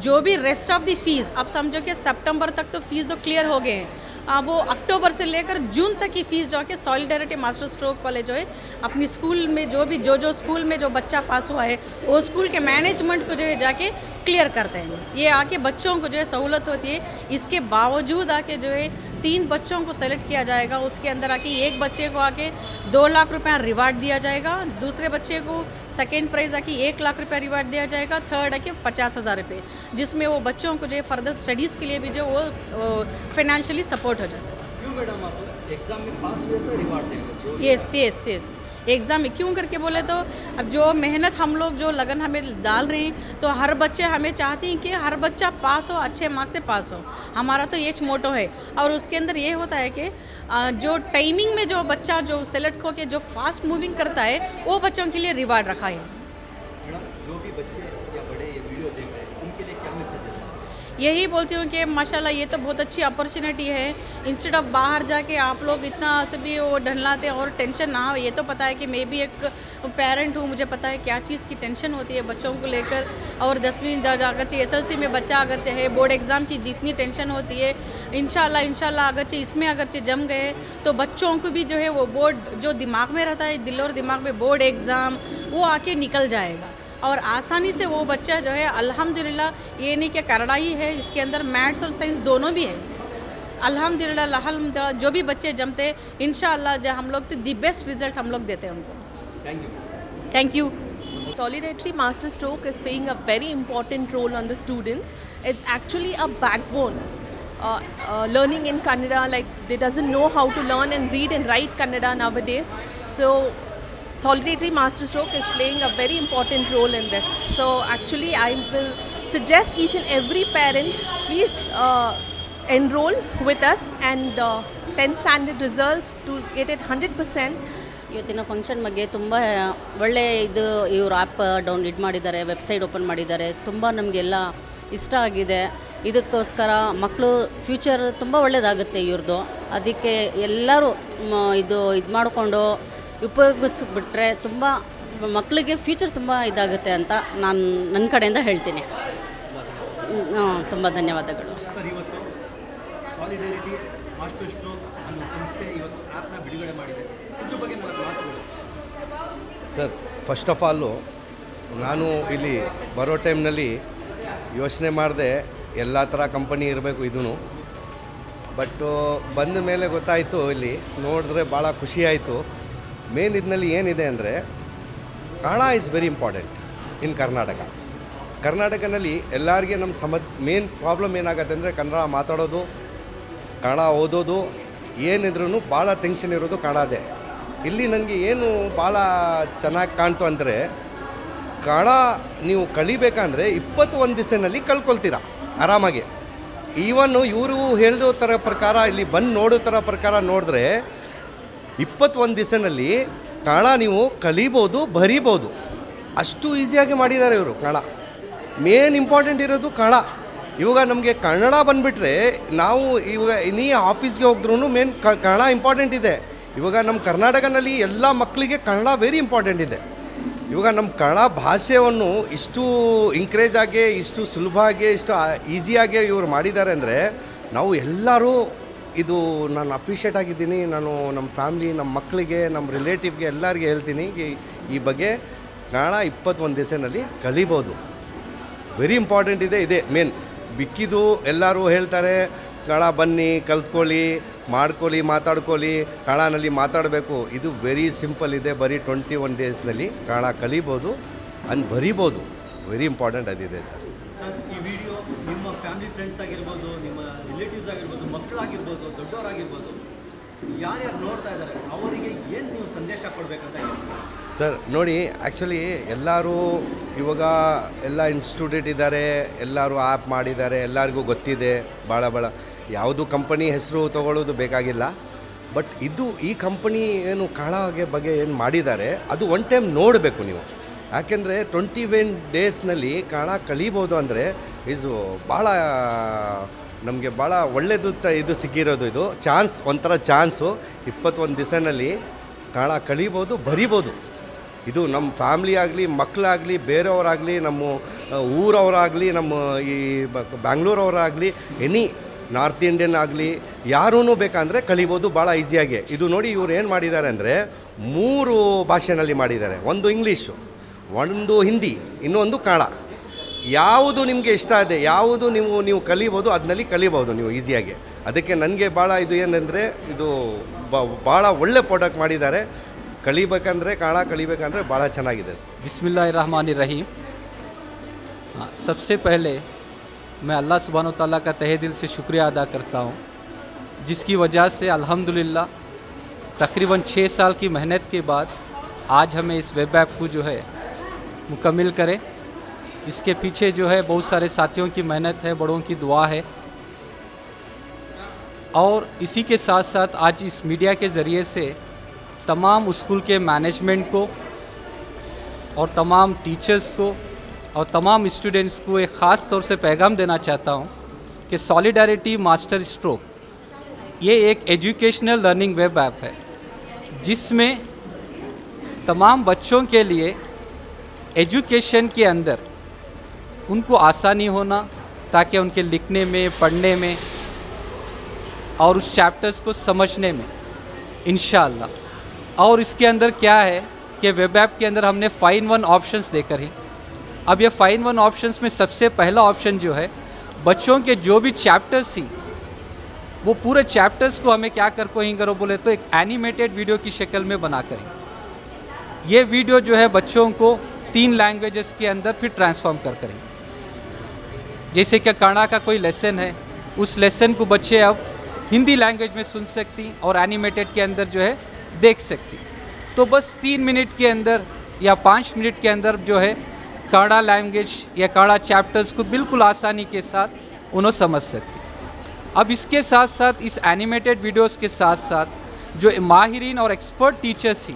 जो भी रेस्ट ऑफ द फीस, अब समझो कि सितंबर तक तो फीस तो क्लियर हो गए हैं, अब वो अक्टूबर से लेकर जून तक की फ़ीस जो कि सॉलिडेरिटी मास्टर स्ट्रोक वाले जो है अपनी स्कूल में जो स्कूल में जो बच्चा पास हुआ है वो स्कूल के मैनेजमेंट को जो है जाके क्लियर करते हैं। ये आके बच्चों को जो है सहूलत होती है। इसके बावजूद आके जो है 3 बच्चों को सेलेक्ट किया जाएगा, उसके अंदर आके एक बच्चे को आके 2 लाख रुपया रिवार्ड दिया जाएगा, दूसरे बच्चे को सेकेंड प्राइज़ आके 1 लाख रुपया रिवार्ड दिया जाएगा, थर्ड आके 50,000 रुपये, जिसमें वो बच्चों को जो है फर्दर स्टडीज़ के लिए भी जो वो फाइनेंशियली सपोर्ट हो जाता है। क्यों मैडम आप एग्ज़ाम में पास हुए तो रिवार्ड देंगे? यस एग्ज़ाम में क्यों करके बोले तो अब जो मेहनत हम लोग जो लगन हमें डाल रहे हैं तो हर बच्चे हमें चाहते हैं कि हर बच्चा पास हो, अच्छे मार्क्स से पास हो, हमारा तो ये मोटो है। और उसके अंदर ये होता है कि जो टाइमिंग में जो बच्चा जो सेलेक्ट हो के जो फास्ट मूविंग करता है वो बच्चों के लिए रिवार्ड रखा है। मैडम जो भी बच्चे या बड़े ये वीडियो देख रहे हैं उनके लिए क्या मैसेज है? यही बोलती हूँ कि माशाल्लाह ये तो बहुत अच्छी अपॉर्चुनिटी है। इंस्टेड ऑफ बाहर जाके आप लोग इतना से भी वो ढललाते हैं और टेंशन ना हो। ये तो पता है कि मैं भी एक पेरेंट हूँ, मुझे पता है क्या चीज़ की टेंशन होती है बच्चों को लेकर। और 10वीं अगर चाहिए SLC में बच्चा अगर चाहे बोर्ड एग्ज़ाम की जितनी टेंशन होती है, इंशाल्लाह अगर चाहिए इसमें अगर चाहिए जम गए तो बच्चों को भी जो है वो बोर्ड जो दिमाग में रहता है, दिल और दिमाग में बोर्ड एग्ज़ाम वो आके निकल जाएगा और आसानी से वो बच्चा जो है अल्हम्दुलिल्लाह, ये नहीं कि कन्नड़ा ही है, इसके अंदर मैथ्स और साइंस दोनों भी है। अल्हम्दुलिल्लाह जो भी बच्चे जमते इंशाल्लाह जो हम लोग तो दी बेस्ट रिजल्ट हम लोग देते हैं उनको। Thank you. Solidarity Master Stroke is playing a very important role on the students. It's actually a backbone. Learning in Kannada, like they doesn't know how to learn and read and write Kannada nowadays. So Solidarity Master Stroke is playing a very important role in this. So actually I will suggest each and every parent, please enroll with us and 10th standard results to get it 100%. ಇವತ್ತಿನ function ಬಗ್ಗೆ ತುಂಬ ಒಳ್ಳೆಯ ಇವರು app download ಮಾಡಿದ್ದಾರೆ, website open ಮಾಡಿದ್ದಾರೆ, ತುಂಬ ನಮಗೆಲ್ಲ ಇಷ್ಟ ಆಗಿದೆ. ಇದಕ್ಕೋಸ್ಕರ ಮಕ್ಕಳು ಫ್ಯೂಚರ್ ತುಂಬ ಒಳ್ಳೆಯದಾಗುತ್ತೆ ಇವ್ರದ್ದು. ಅದಕ್ಕೆ ಎಲ್ಲರೂ ಇದು ಮಾಡಿಕೊಂಡು ಉಪಯೋಗಿಸ್ಬಿಟ್ರೆ ತುಂಬ ಮಕ್ಕಳಿಗೆ ಫ್ಯೂಚರ್ ತುಂಬ ಇದಾಗುತ್ತೆ ಅಂತ ನಾನು ನನ್ನ ಕಡೆಯಿಂದ ಹೇಳ್ತೀನಿ. ತುಂಬ ಧನ್ಯವಾದಗಳು. ಇವತ್ತು ಸಾಲಿಡಾರಿಟಿ ಮಾಸ್ಟರ್ ಸ್ಟ್ರೋಕ್ ಅನ್ನೋ ಸಂಸ್ಥೆ ಇವತ್ತು ಆ್ಯಪ್ನ ಬಿಡುಗಡೆ ಮಾಡಿದೆ. ಇದ್ರ ಬಗ್ಗೆ ನನ್ನ ಮಾತುಗಳು ಸರ್. ಫಸ್ಟ್ ಆಫ್ ಆಲು ನಾನು ಇಲ್ಲಿ ಬರೋ ಟೈಮ್ನಲ್ಲಿ ಯೋಚನೆ ಮಾಡಿದೆ ಎಲ್ಲ ಥರ ಕಂಪನಿ ಇರಬೇಕು ಇದೂ. ಬಟ್ಟು ಬಂದ ಮೇಲೆ ಗೊತ್ತಾಯಿತು, ಇಲ್ಲಿ ನೋಡಿದ್ರೆ ಭಾಳ ಖುಷಿಯಾಯಿತು. ಮೇನ್ ಇದರಲ್ಲಿ ಏನಿದೆ ಅಂದರೆ Kannada is very important in ಕರ್ನಾಟಕನಲ್ಲಿ ಎಲ್ಲರಿಗೆ ನಮ್ಮ ಮೇನ್ ಪ್ರಾಬ್ಲಮ್ ಏನಾಗುತ್ತೆ ಅಂದರೆ ಕನ್ನಡ ಮಾತಾಡೋದು, ಕನ್ನಡ ಓದೋದು ಏನಿದ್ರೂ ಭಾಳ ಟೆನ್ಷನ್ ಇರೋದು ಕನ್ನಡದೇ. ಇಲ್ಲಿ ನನಗೆ ಏನು ಭಾಳ ಚೆನ್ನಾಗಿ ಕಾಣ್ತು ಅಂದರೆ ಕನ್ನಡ ನೀವು ಕಲಿಬೇಕಂದ್ರೆ 21 ದಿವಸದಲ್ಲಿ ಕಲ್ಕೊಳ್ತೀರ ಆರಾಮಾಗಿ. ಈವನ್ನು ಇವರು ಹೇಳೋ ಥರ ಪ್ರಕಾರ ಇಲ್ಲಿ ಬಂದು ನೋಡೋ ಥರ ಪ್ರಕಾರ ನೋಡಿದ್ರೆ 21 ದಿವಸದಲ್ಲಿ ಕನ್ನಡ ನೀವು ಕಲಿಬೋದು, ಬರಿಬೋದು. ಅಷ್ಟು ಈಸಿಯಾಗಿ ಮಾಡಿದ್ದಾರೆ ಇವರು. ಕನ್ನಡ ಮೇನ್ ಇಂಪಾರ್ಟೆಂಟ್ ಇರೋದು ಕನ್ನಡ. ಇವಾಗ ನಮಗೆ ಕನ್ನಡ ಬಂದುಬಿಟ್ರೆ ನಾವು ಇವಾಗ ನೀ ಆಫೀಸ್ಗೆ ಹೋಗಿದ್ರೂ ಮೇನ್ ಕನ್ನಡ ಇಂಪಾರ್ಟೆಂಟ್ ಇದೆ. ಇವಾಗ ನಮ್ಮ ಕರ್ನಾಟಕದಲ್ಲಿ ಎಲ್ಲ ಮಕ್ಕಳಿಗೆ ಕನ್ನಡ ವೆರಿ ಇಂಪಾರ್ಟೆಂಟ್ ಇದೆ. ಇವಾಗ ನಮ್ಮ ಕನ್ನಡ ಭಾಷೆಯನ್ನು ಇಷ್ಟು ಎಂಕರೇಜ್ ಆಗಿ, ಇಷ್ಟು ಸುಲಭವಾಗಿ, ಇಷ್ಟು ಈಸಿಯಾಗಿ ಇವರು ಮಾಡಿದ್ದಾರೆ ಅಂದರೆ ನಾವು ಎಲ್ಲರೂ ಇದು ನಾನು ಅಪ್ರಿಷಿಯೇಟ್ ಆಗಿದ್ದೀನಿ. ನಾನು ನಮ್ಮ ಫ್ಯಾಮ್ಲಿ, ನಮ್ಮ ಮಕ್ಕಳಿಗೆ, ನಮ್ಮ ರಿಲೇಟಿವ್ಗೆ ಎಲ್ಲರಿಗೆ ಹೇಳ್ತೀನಿ ಈ ಬಗ್ಗೆ. ಕನ್ನಡ 21 ದಿವಸದಲ್ಲಿ ಕಲಿಬೋದು, ವೆರಿ ಇಂಪಾರ್ಟೆಂಟ್ ಇದೆ. ಇದೇ ಮೇನ್ ಬಿಕ್ಕಿದು. ಎಲ್ಲರೂ ಹೇಳ್ತಾರೆ ಕನ್ನಡ ಬನ್ನಿ ಕಲ್ತ್ಕೊಳ್ಳಿ, ಮಾಡ್ಕೊಳ್ಳಿ, ಮಾತಾಡ್ಕೊಳ್ಳಿ, ಕನ್ನಡನಲ್ಲಿ ಮಾತಾಡಬೇಕು. ಇದು ವೆರಿ ಸಿಂಪಲ್ ಇದೆ. ಬರೀ 21 ಡೇಸ್ನಲ್ಲಿ ಕನ್ನಡ ಕಲಿಬೋದು ಅಂಡ್ ಬರಿಬೋದು. ವೆರಿ ಇಂಪಾರ್ಟೆಂಟ್ ಅದಿದೆ ಸರ್. ಸರ್, ಈ ವಿಡಿಯೋ ನಿಮ್ಮ ಫ್ಯಾಮಿಲಿ ಫ್ರೆಂಡ್ಸ್ ಆಗಿರ್ಬೋದು, ನಿಮ್ಮ ರಿಲೇಟಿವ್ಸ್ ಆಗಿರ್ಬೋದು, ಮಕ್ಕಳಾಗಿರ್ಬೋದು, ದೊಡ್ಡವರಾಗಿರ್ಬೋದು, ಯಾರ್ಯಾರು ನೋಡ್ತಾ ಇದ್ದಾರೆ ಅವರಿಗೆ ಏನು ನೀವು ಸಂದೇಶ ಕೊಡಬೇಕಂತ ಸರ್? ನೋಡಿ, ಆ್ಯಕ್ಚುಲಿ ಎಲ್ಲರೂ ಇವಾಗ ಎಲ್ಲ ಇನ್ಸ್ಟಿಟ್ಯೂಟ್ ಇದ್ದಾರೆ, ಎಲ್ಲರೂ ಆ್ಯಪ್ ಮಾಡಿದ್ದಾರೆ, ಎಲ್ಲರಿಗೂ ಗೊತ್ತಿದೆ. ಭಾಳ ಯಾವುದು ಕಂಪನಿ ಹೆಸರು ತೊಗೊಳ್ಳೋದು ಬೇಕಾಗಿಲ್ಲ. ಬಟ್ ಈ ಕಂಪನಿ ಏನು ಕನ್ನಡ ಬಗ್ಗೆ ಏನು ಮಾಡಿದ್ದಾರೆ ಅದು ಒನ್ ಟೈಮ್ ನೋಡಬೇಕು ನೀವು. ಯಾಕೆಂದರೆ 21 ಡೇಸ್ನಲ್ಲಿ ಕನ್ನಡ ಕಲಿಬೋದು ಅಂದರೆ ಭಾಳ ನಮಗೆ ಭಾಳ ಒಳ್ಳೆಯದು ಇದು ಸಿಕ್ಕಿರೋದು. ಇದು ಚಾನ್ಸ್, ಒಂಥರ ಚಾನ್ಸು. 21 ದಿವಸನಲ್ಲಿ ಕನ್ನಡ ಕಲಿಬೋದು, ಬರಿಬೋದು. ಇದು ನಮ್ಮ ಫ್ಯಾಮ್ಲಿ ಆಗಲಿ, ಮಕ್ಕಳಾಗಲಿ, ಬೇರೆಯವರಾಗಲಿ, ನಮ್ಮ ಊರವರಾಗಲಿ, ನಮ್ಮ ಈ ಬ್ಯಾಂಗ್ಳೂರವರಾಗಲಿ, ಎನಿ ನಾರ್ತ್ ಇಂಡಿಯನ್ ಆಗಲಿ ಯಾರೂ ಬೇಕಂದರೆ ಕಲಿಬೋದು ಭಾಳ ಈಸಿಯಾಗಿ. ಇದು ನೋಡಿ ಇವ್ರು ಏನು ಮಾಡಿದ್ದಾರೆ ಅಂದರೆ 3 ಭಾಷೆಯಲ್ಲಿ ಮಾಡಿದ್ದಾರೆ. ಒಂದು ಇಂಗ್ಲೀಷು, ಒಂದು ಹಿಂದಿ, ಇನ್ನೊಂದು ಕನ್ನಡ. ಯಾವುದು ನಿಮಗೆ ಇಷ್ಟ ಇದೆ, ಯಾವುದು ನೀವು ಕಲಿಬೋದು, ಅದನ್ನಲ್ಲಿ ಕಲಿಬೋದು ನೀವು ಈಸಿಯಾಗಿ. ಅದಕ್ಕೆ ನನಗೆ ಭಾಳ ಇದು ಏನಂದರೆ ಇದು ಭಾಳ ಒಳ್ಳೆ ಪ್ರಾಡಕ್ಟ್ ಮಾಡಿದ್ದಾರೆ. ಕಲಿಬೇಕಂದ್ರೆ ಕನ್ನಡ ಕಲಿಬೇಕಂದ್ರೆ ಭಾಳ ಚೆನ್ನಾಗಿದೆ. बिस्मिल्लाहिर्रहमानिर्रहीम। सबसे पहले मैं अल्लाह सुब्हानो तआला का तहे दिल से शुक्रिया अदा करता हूँ, जिसकी वजह से अल्हम्दुलिल्लाह तकरीबन 6 साल की मेहनत के बाद आज हमें इस वेब ऐप को जो है मुकम्मल करें। इसके पीछे जो है बहुत सारे साथियों की मेहनत है, बड़ों की दुआ है। और इसी के साथ साथ आज इस मीडिया के ज़रिए से तमाम स्कूल के मैनेजमेंट को और तमाम टीचर्स को और तमाम स्टूडेंट्स को एक ख़ास तौर से पैगाम देना चाहता हूँ कि सॉलिडारिटी मास्टर स्ट्रोक ये एक एजुकेशनल लर्निंग वेब ऐप है जिसमें तमाम बच्चों के लिए एजुकेशन के अंदर उनको आसानी होना ताकि उनके लिखने में, पढ़ने में और उस चैप्टर्स को समझने में इंशाअल्लाह। और इसके अंदर क्या है कि वेब ऐप के अंदर हमने 5-in-1 ऑप्शंस देकर ही, अब ये 5-in-1 ऑप्शंस में सबसे पहला ऑप्शन जो है बच्चों के जो भी चैप्टर्स ही वो पूरे चैप्टर्स को हमें क्या करो बोले तो एक एनिमेटेड वीडियो की शक्ल में बना करें। ये वीडियो जो है बच्चों को 3 लैंग्वेजेस के अंदर फिर ट्रांसफॉर्म करें। जैसे कि कन्नड़ा का कोई लेसन है, उस लेसन को बच्चे अब हिंदी लैंग्वेज में सुन सकती और एनिमेटेड के अंदर जो है देख सकती। तो बस 3 मिनट के अंदर या 5 मिनट के अंदर जो है कन्नड़ा लैंग्वेज या कन्नड़ा चैप्टर्स को बिल्कुल आसानी के साथ उन्हें समझ सकती। अब इसके साथ साथ इस एनिमेटेड वीडियोस के साथ साथ जो माहिरीन और एक्सपर्ट टीचर्स ही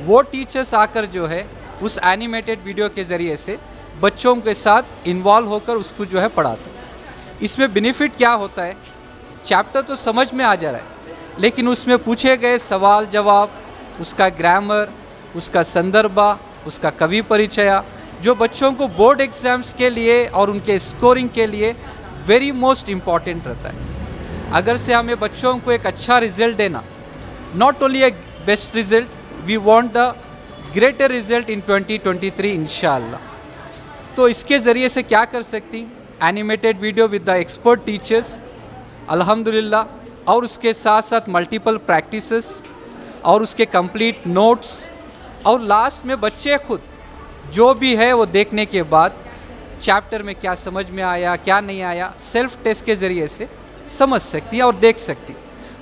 वो टीचर्स आकर जो है उस एनिमेटेड वीडियो के ज़रिए से बच्चों के साथ इन्वॉल्व होकर उसको जो है पढ़ाते। इसमें बेनिफिट क्या होता है, चैप्टर तो समझ में आ जा रहा है लेकिन उसमें पूछे गए सवाल जवाब, उसका ग्रामर, उसका संदर्भा, उसका कवि परिचय जो बच्चों को बोर्ड एग्ज़ाम्स के लिए और उनके स्कोरिंग के लिए वेरी मोस्ट इम्पॉर्टेंट रहता है। अगर से हमें बच्चों को एक अच्छा रिज़ल्ट देना, not only a best result, we want the greater result in 2023 इंशाअल्लाह। तो इसके ज़रिए से क्या कर सकती, animated video with the expert teachers अल्हम्दुलिल्लाह, और उसके साथ साथ मल्टीपल प्रैक्टिसेस और उसके कंप्लीट नोट्स, और लास्ट में बच्चे खुद जो भी है वो देखने के बाद चैप्टर में क्या समझ में आया क्या नहीं आया सेल्फ टेस्ट के ज़रिए से समझ सकती है और देख सकती।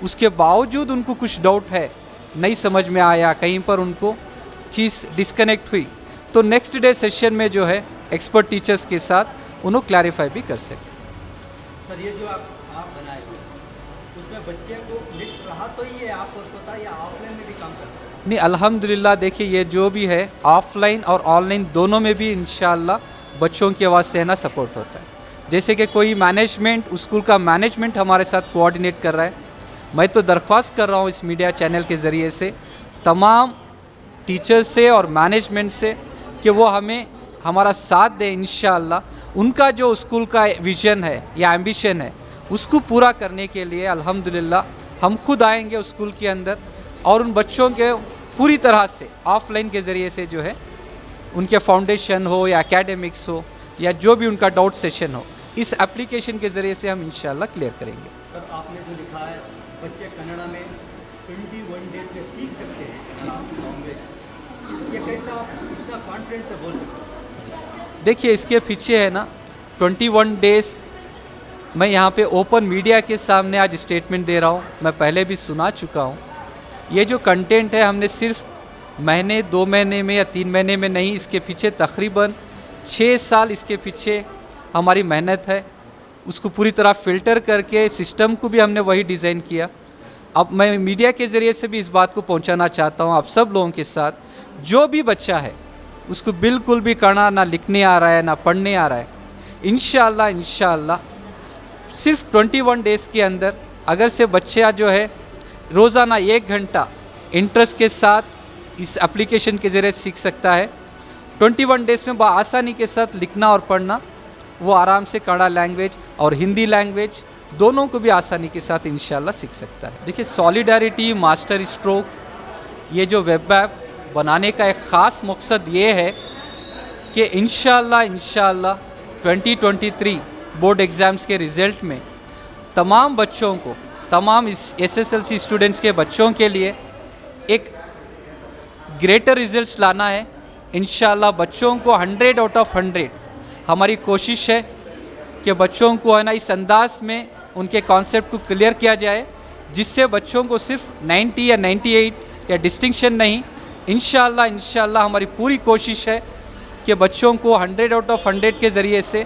उसके बावजूद उनको कुछ डाउट है, नहीं समझ में आया, कहीं पर उनको चीज़ डिस्कनेक्ट हुई, तो नेक्स्ट डे सेशन में जो है एक्सपर्ट टीचर्स के साथ उन्हें क्लैरिफाई भी कर सकते। सर ये जो आप बनाए उसमें बच्चे को लिख रहा तो ही है आपको पता, या ऑफलाइन में भी काम करता है? नहीं, अल्हम्दुलिल्लाह देखिए ये जो भी है ऑफलाइन और ऑनलाइन दोनों में भी इंशाअल्लाह बच्चों की आवाज़ से ना सपोर्ट होता है। जैसे कि कोई मैनेजमेंट, स्कूल का मैनेजमेंट हमारे साथ कोऑर्डिनेट कर रहा है, मैं तो दरख्वास्त कर रहा हूँ इस मीडिया चैनल के ज़रिए से तमाम टीचर्स से और मैनेजमेंट से कि वो हमें हमारा साथ दें। इंशाअल्लाह उनका जो स्कूल का विज़न है या एम्बिशन है उसको पूरा करने के लिए अल्हम्दुलिल्लाह हम खुद आएंगे उस स्कूल के अंदर और उन बच्चों के पूरी तरह से ऑफलाइन के ज़रिए से जो है उनके फाउंडेशन हो या एकेडमिक्स हो या जो भी उनका डाउट सेशन हो, इस एप्लीकेशन के ज़रिए से हम इंशाअल्लाह क्लियर करेंगे। सर आपने जो लिखा है बच्चे कन्नड़ा में 21 डेज में सीख सकते हैं लैंग्वेज, ये कैसे आप इतना कॉन्फिडेंस से बोल सकते हैं? देखिए इसके पीछे है ना 21 डेज़, मैं यहाँ पे ओपन मीडिया के सामने आज स्टेटमेंट दे रहा हूँ, मैं पहले भी सुना चुका हूँ। ये जो कंटेंट है हमने सिर्फ महीने 2 महीने में या 3 महीने में नहीं, इसके पीछे तकरीबन 6 साल इसके पीछे हमारी मेहनत है। उसको पूरी तरह फ़िल्टर करके सिस्टम को भी हमने वही डिज़ाइन किया। अब मैं मीडिया के ज़रिए से भी इस बात को पहुंचाना चाहता हूं आप सब लोगों के साथ, जो भी बच्चा है उसको बिल्कुल भी कन्नड़ा ना लिखने आ रहा है ना पढ़ने आ रहा है, इंशाअल्लाह सिर्फ 21 डेज़ के अंदर अगर से बच्चा जो है रोज़ाना 1 घंटा इंटरेस्ट के साथ इस एप्लीकेशन के ज़रिए सीख सकता है। 21 डेज़ में आसानी के साथ लिखना और पढ़ना वो आराम से कन्नड़ा लैंग्वेज और हिंदी लैंग्वेज दोनों को भी आसानी के साथ इंशाल्लाह सीख सकता है। देखिए सॉलिडारिटी मास्टर स्ट्रोक ये जो वेब ऐप बनाने का एक ख़ास मकसद ये है कि इंशाल्लाह 2023 बोर्ड एग्ज़ाम्स के रिज़ल्ट में तमाम बच्चों को, तमाम इस SSLC स्टूडेंट्स के बच्चों के लिए एक ग्रेटर रिज़ल्ट्स लाना है। इंशाल्लाह बच्चों को 100 आउट ऑफ 100 हमारी कोशिश है कि बच्चों को है ना इस अंदाज में उनके कॉन्सेप्ट को क्लियर किया जाए जिससे बच्चों को सिर्फ 90 या 98 या डिस्टिंक्शन नहीं, इंशाल्लाह हमारी पूरी कोशिश है कि बच्चों को 100 आउट ऑफ 100 के ज़रिए से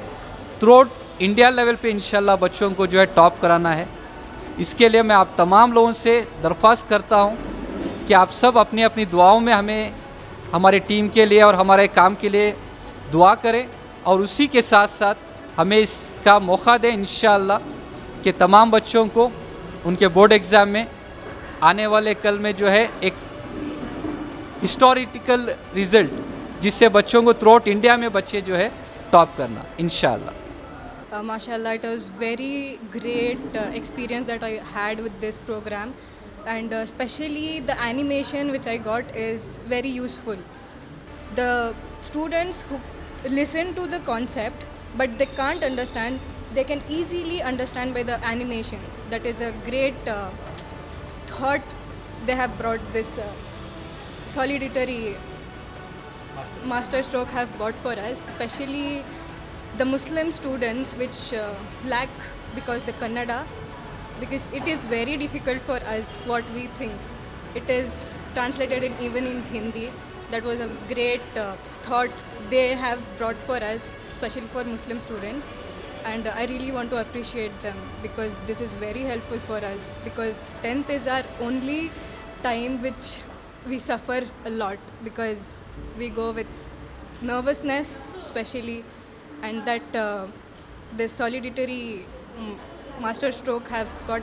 थ्रू आउट इंडिया लेवल पे इंशाल्लाह बच्चों को जो है टॉप कराना है। इसके लिए मैं आप तमाम लोगों से दरख्वास्त करता हूँ कि आप सब अपनी अपनी दुआओं में हमें, हमारे टीम के लिए और हमारे काम के लिए दुआ करें और उसी के साथ साथ हमें इसका मौका दें इंशाअल्लाह कि तमाम बच्चों को उनके बोर्ड एग्ज़ाम में आने वाले कल में जो है एक हिस्टोरिकल रिज़ल्ट, जिससे बच्चों को थ्रू आउट इंडिया में बच्चे जो है टॉप करना इंशाअल्लाह। Mashallah, it was very great experience that I had with this program, and especially the animation which I got is very useful. The students who listen to the concept but they can't understand, they can easily understand by the animation. That is the great thought they have brought this solidarity master stroke have brought for us, especially the Muslim students which lack because the Kannada, because it is very difficult for us what we think. It is translated even in Hindi. That was a great thought they have brought for us, especially for Muslim students. And I really want to appreciate them because this is very helpful for us, because 10th is our only time which we suffer a lot because we go with nervousness especially, and that this solidarity master stroke have got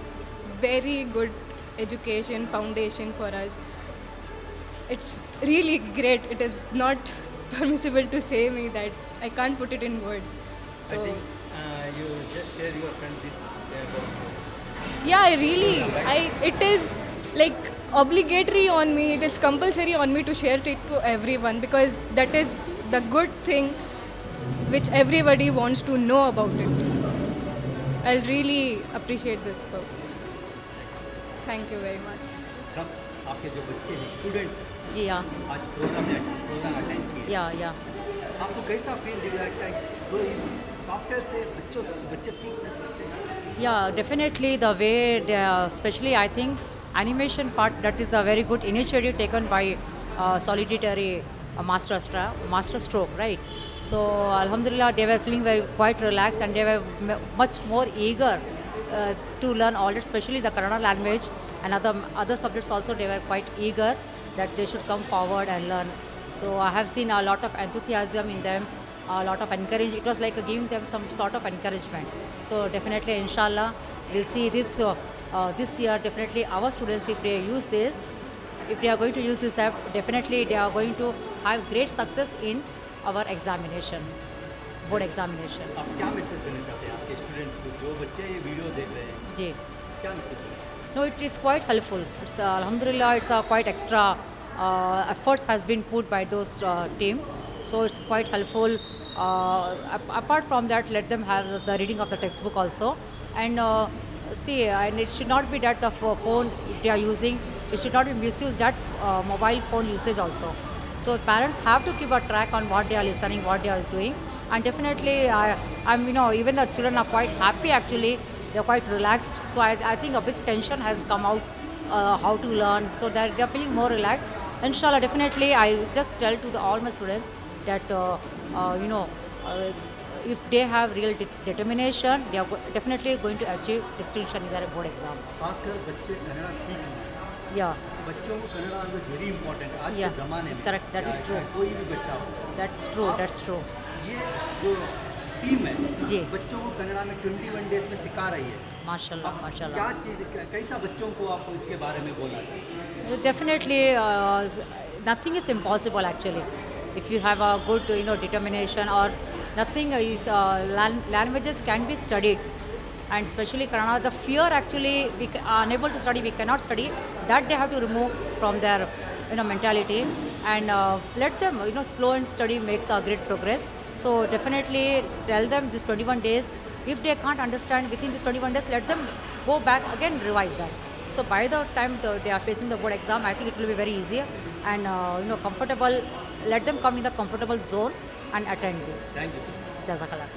very good education foundation for us. It's really great. It is not permissible to say me that. I can't put it in words. So I think you just share your friend this. yeah, it is like obligatory on me. It is compulsory on me to share it to everyone because that is the good thing which everybody wants to know about it. I'll really appreciate this work. Thank you very much. आपके जो बच्चे हैं, students हैं, जी हाँ, आज programme attend किए, या आपको कैसा फील दिख रहा है? तो इस सॉफ्टवेयर से बच्चे सीख सकते हैं? Yeah, definitely the way they are, especially I think animation part, that is a very good initiative taken by Solidarity Master Stroke, right? So Alhamdulillah, they were feeling quite relaxed and they were much more eager to learn all that, especially the Kannada language and other subjects also. They were quite eager that they should come forward and learn. So I have seen a lot of enthusiasm in them, a lot of encouragement. It was like giving them some sort of encouragement. So definitely, inshallah, we'll see this this year. Definitely, our students, if they use this, if they are going to use this app, definitely they are going to have great success in our examination, board examination. आप क्या message देना चाहते हैं आपके students को, जो बच्चे ये वीडियो देख रहे हैं? जी. क्या मैसेज देना? No, it is quite helpful. It's Alhamdulillah, it's quite extra efforts has been put by those team. So it's quite helpful. Apart from that, let them have the reading of the textbook also. And see, and it should not be that the phone they are using, it should not be misused, that mobile phone usage also. So parents have to keep a track on what they are listening, what they are doing. And definitely, I'm even the children are quite happy actually. They're quite relaxed. So I think a big tension has come out how to learn. So they're feeling more relaxed. Inshallah, definitely, I just tell to all my students that if they have real determination, they are definitely going to achieve distinction in their board exam. खासकर बच्चे कन्नड़ा सीख रहे हैं। Yeah. बच्चों को Kannada language very important आज के ज़माने में। Correct. That is true. कोई भी बच्चा हो। That's true. That's true. ये जो टीम है, जी, बच्चों को कन्नड़ा में 21 डेज में सिखा रही है। माशाल्लाह, माशाल्लाह। क्या चीज़, कैसा बच्चों को आप इसके बारे में बोला? Definitely, nothing is impossible actually. If you have a good, determination, or nothing is languages can be studied, and especially Kannada, the fear actually we are unable to study, we cannot study. That they have to remove from their mentality, and let them slow and study makes a great progress. So definitely tell them this 21 days. If they can't understand within this 21 days, let them go back again, revise that. So by the time they are facing the board exam, I think it will be very easy and comfortable. Let them come in the comfortable zone and attend this. Thank you. Jazakallah.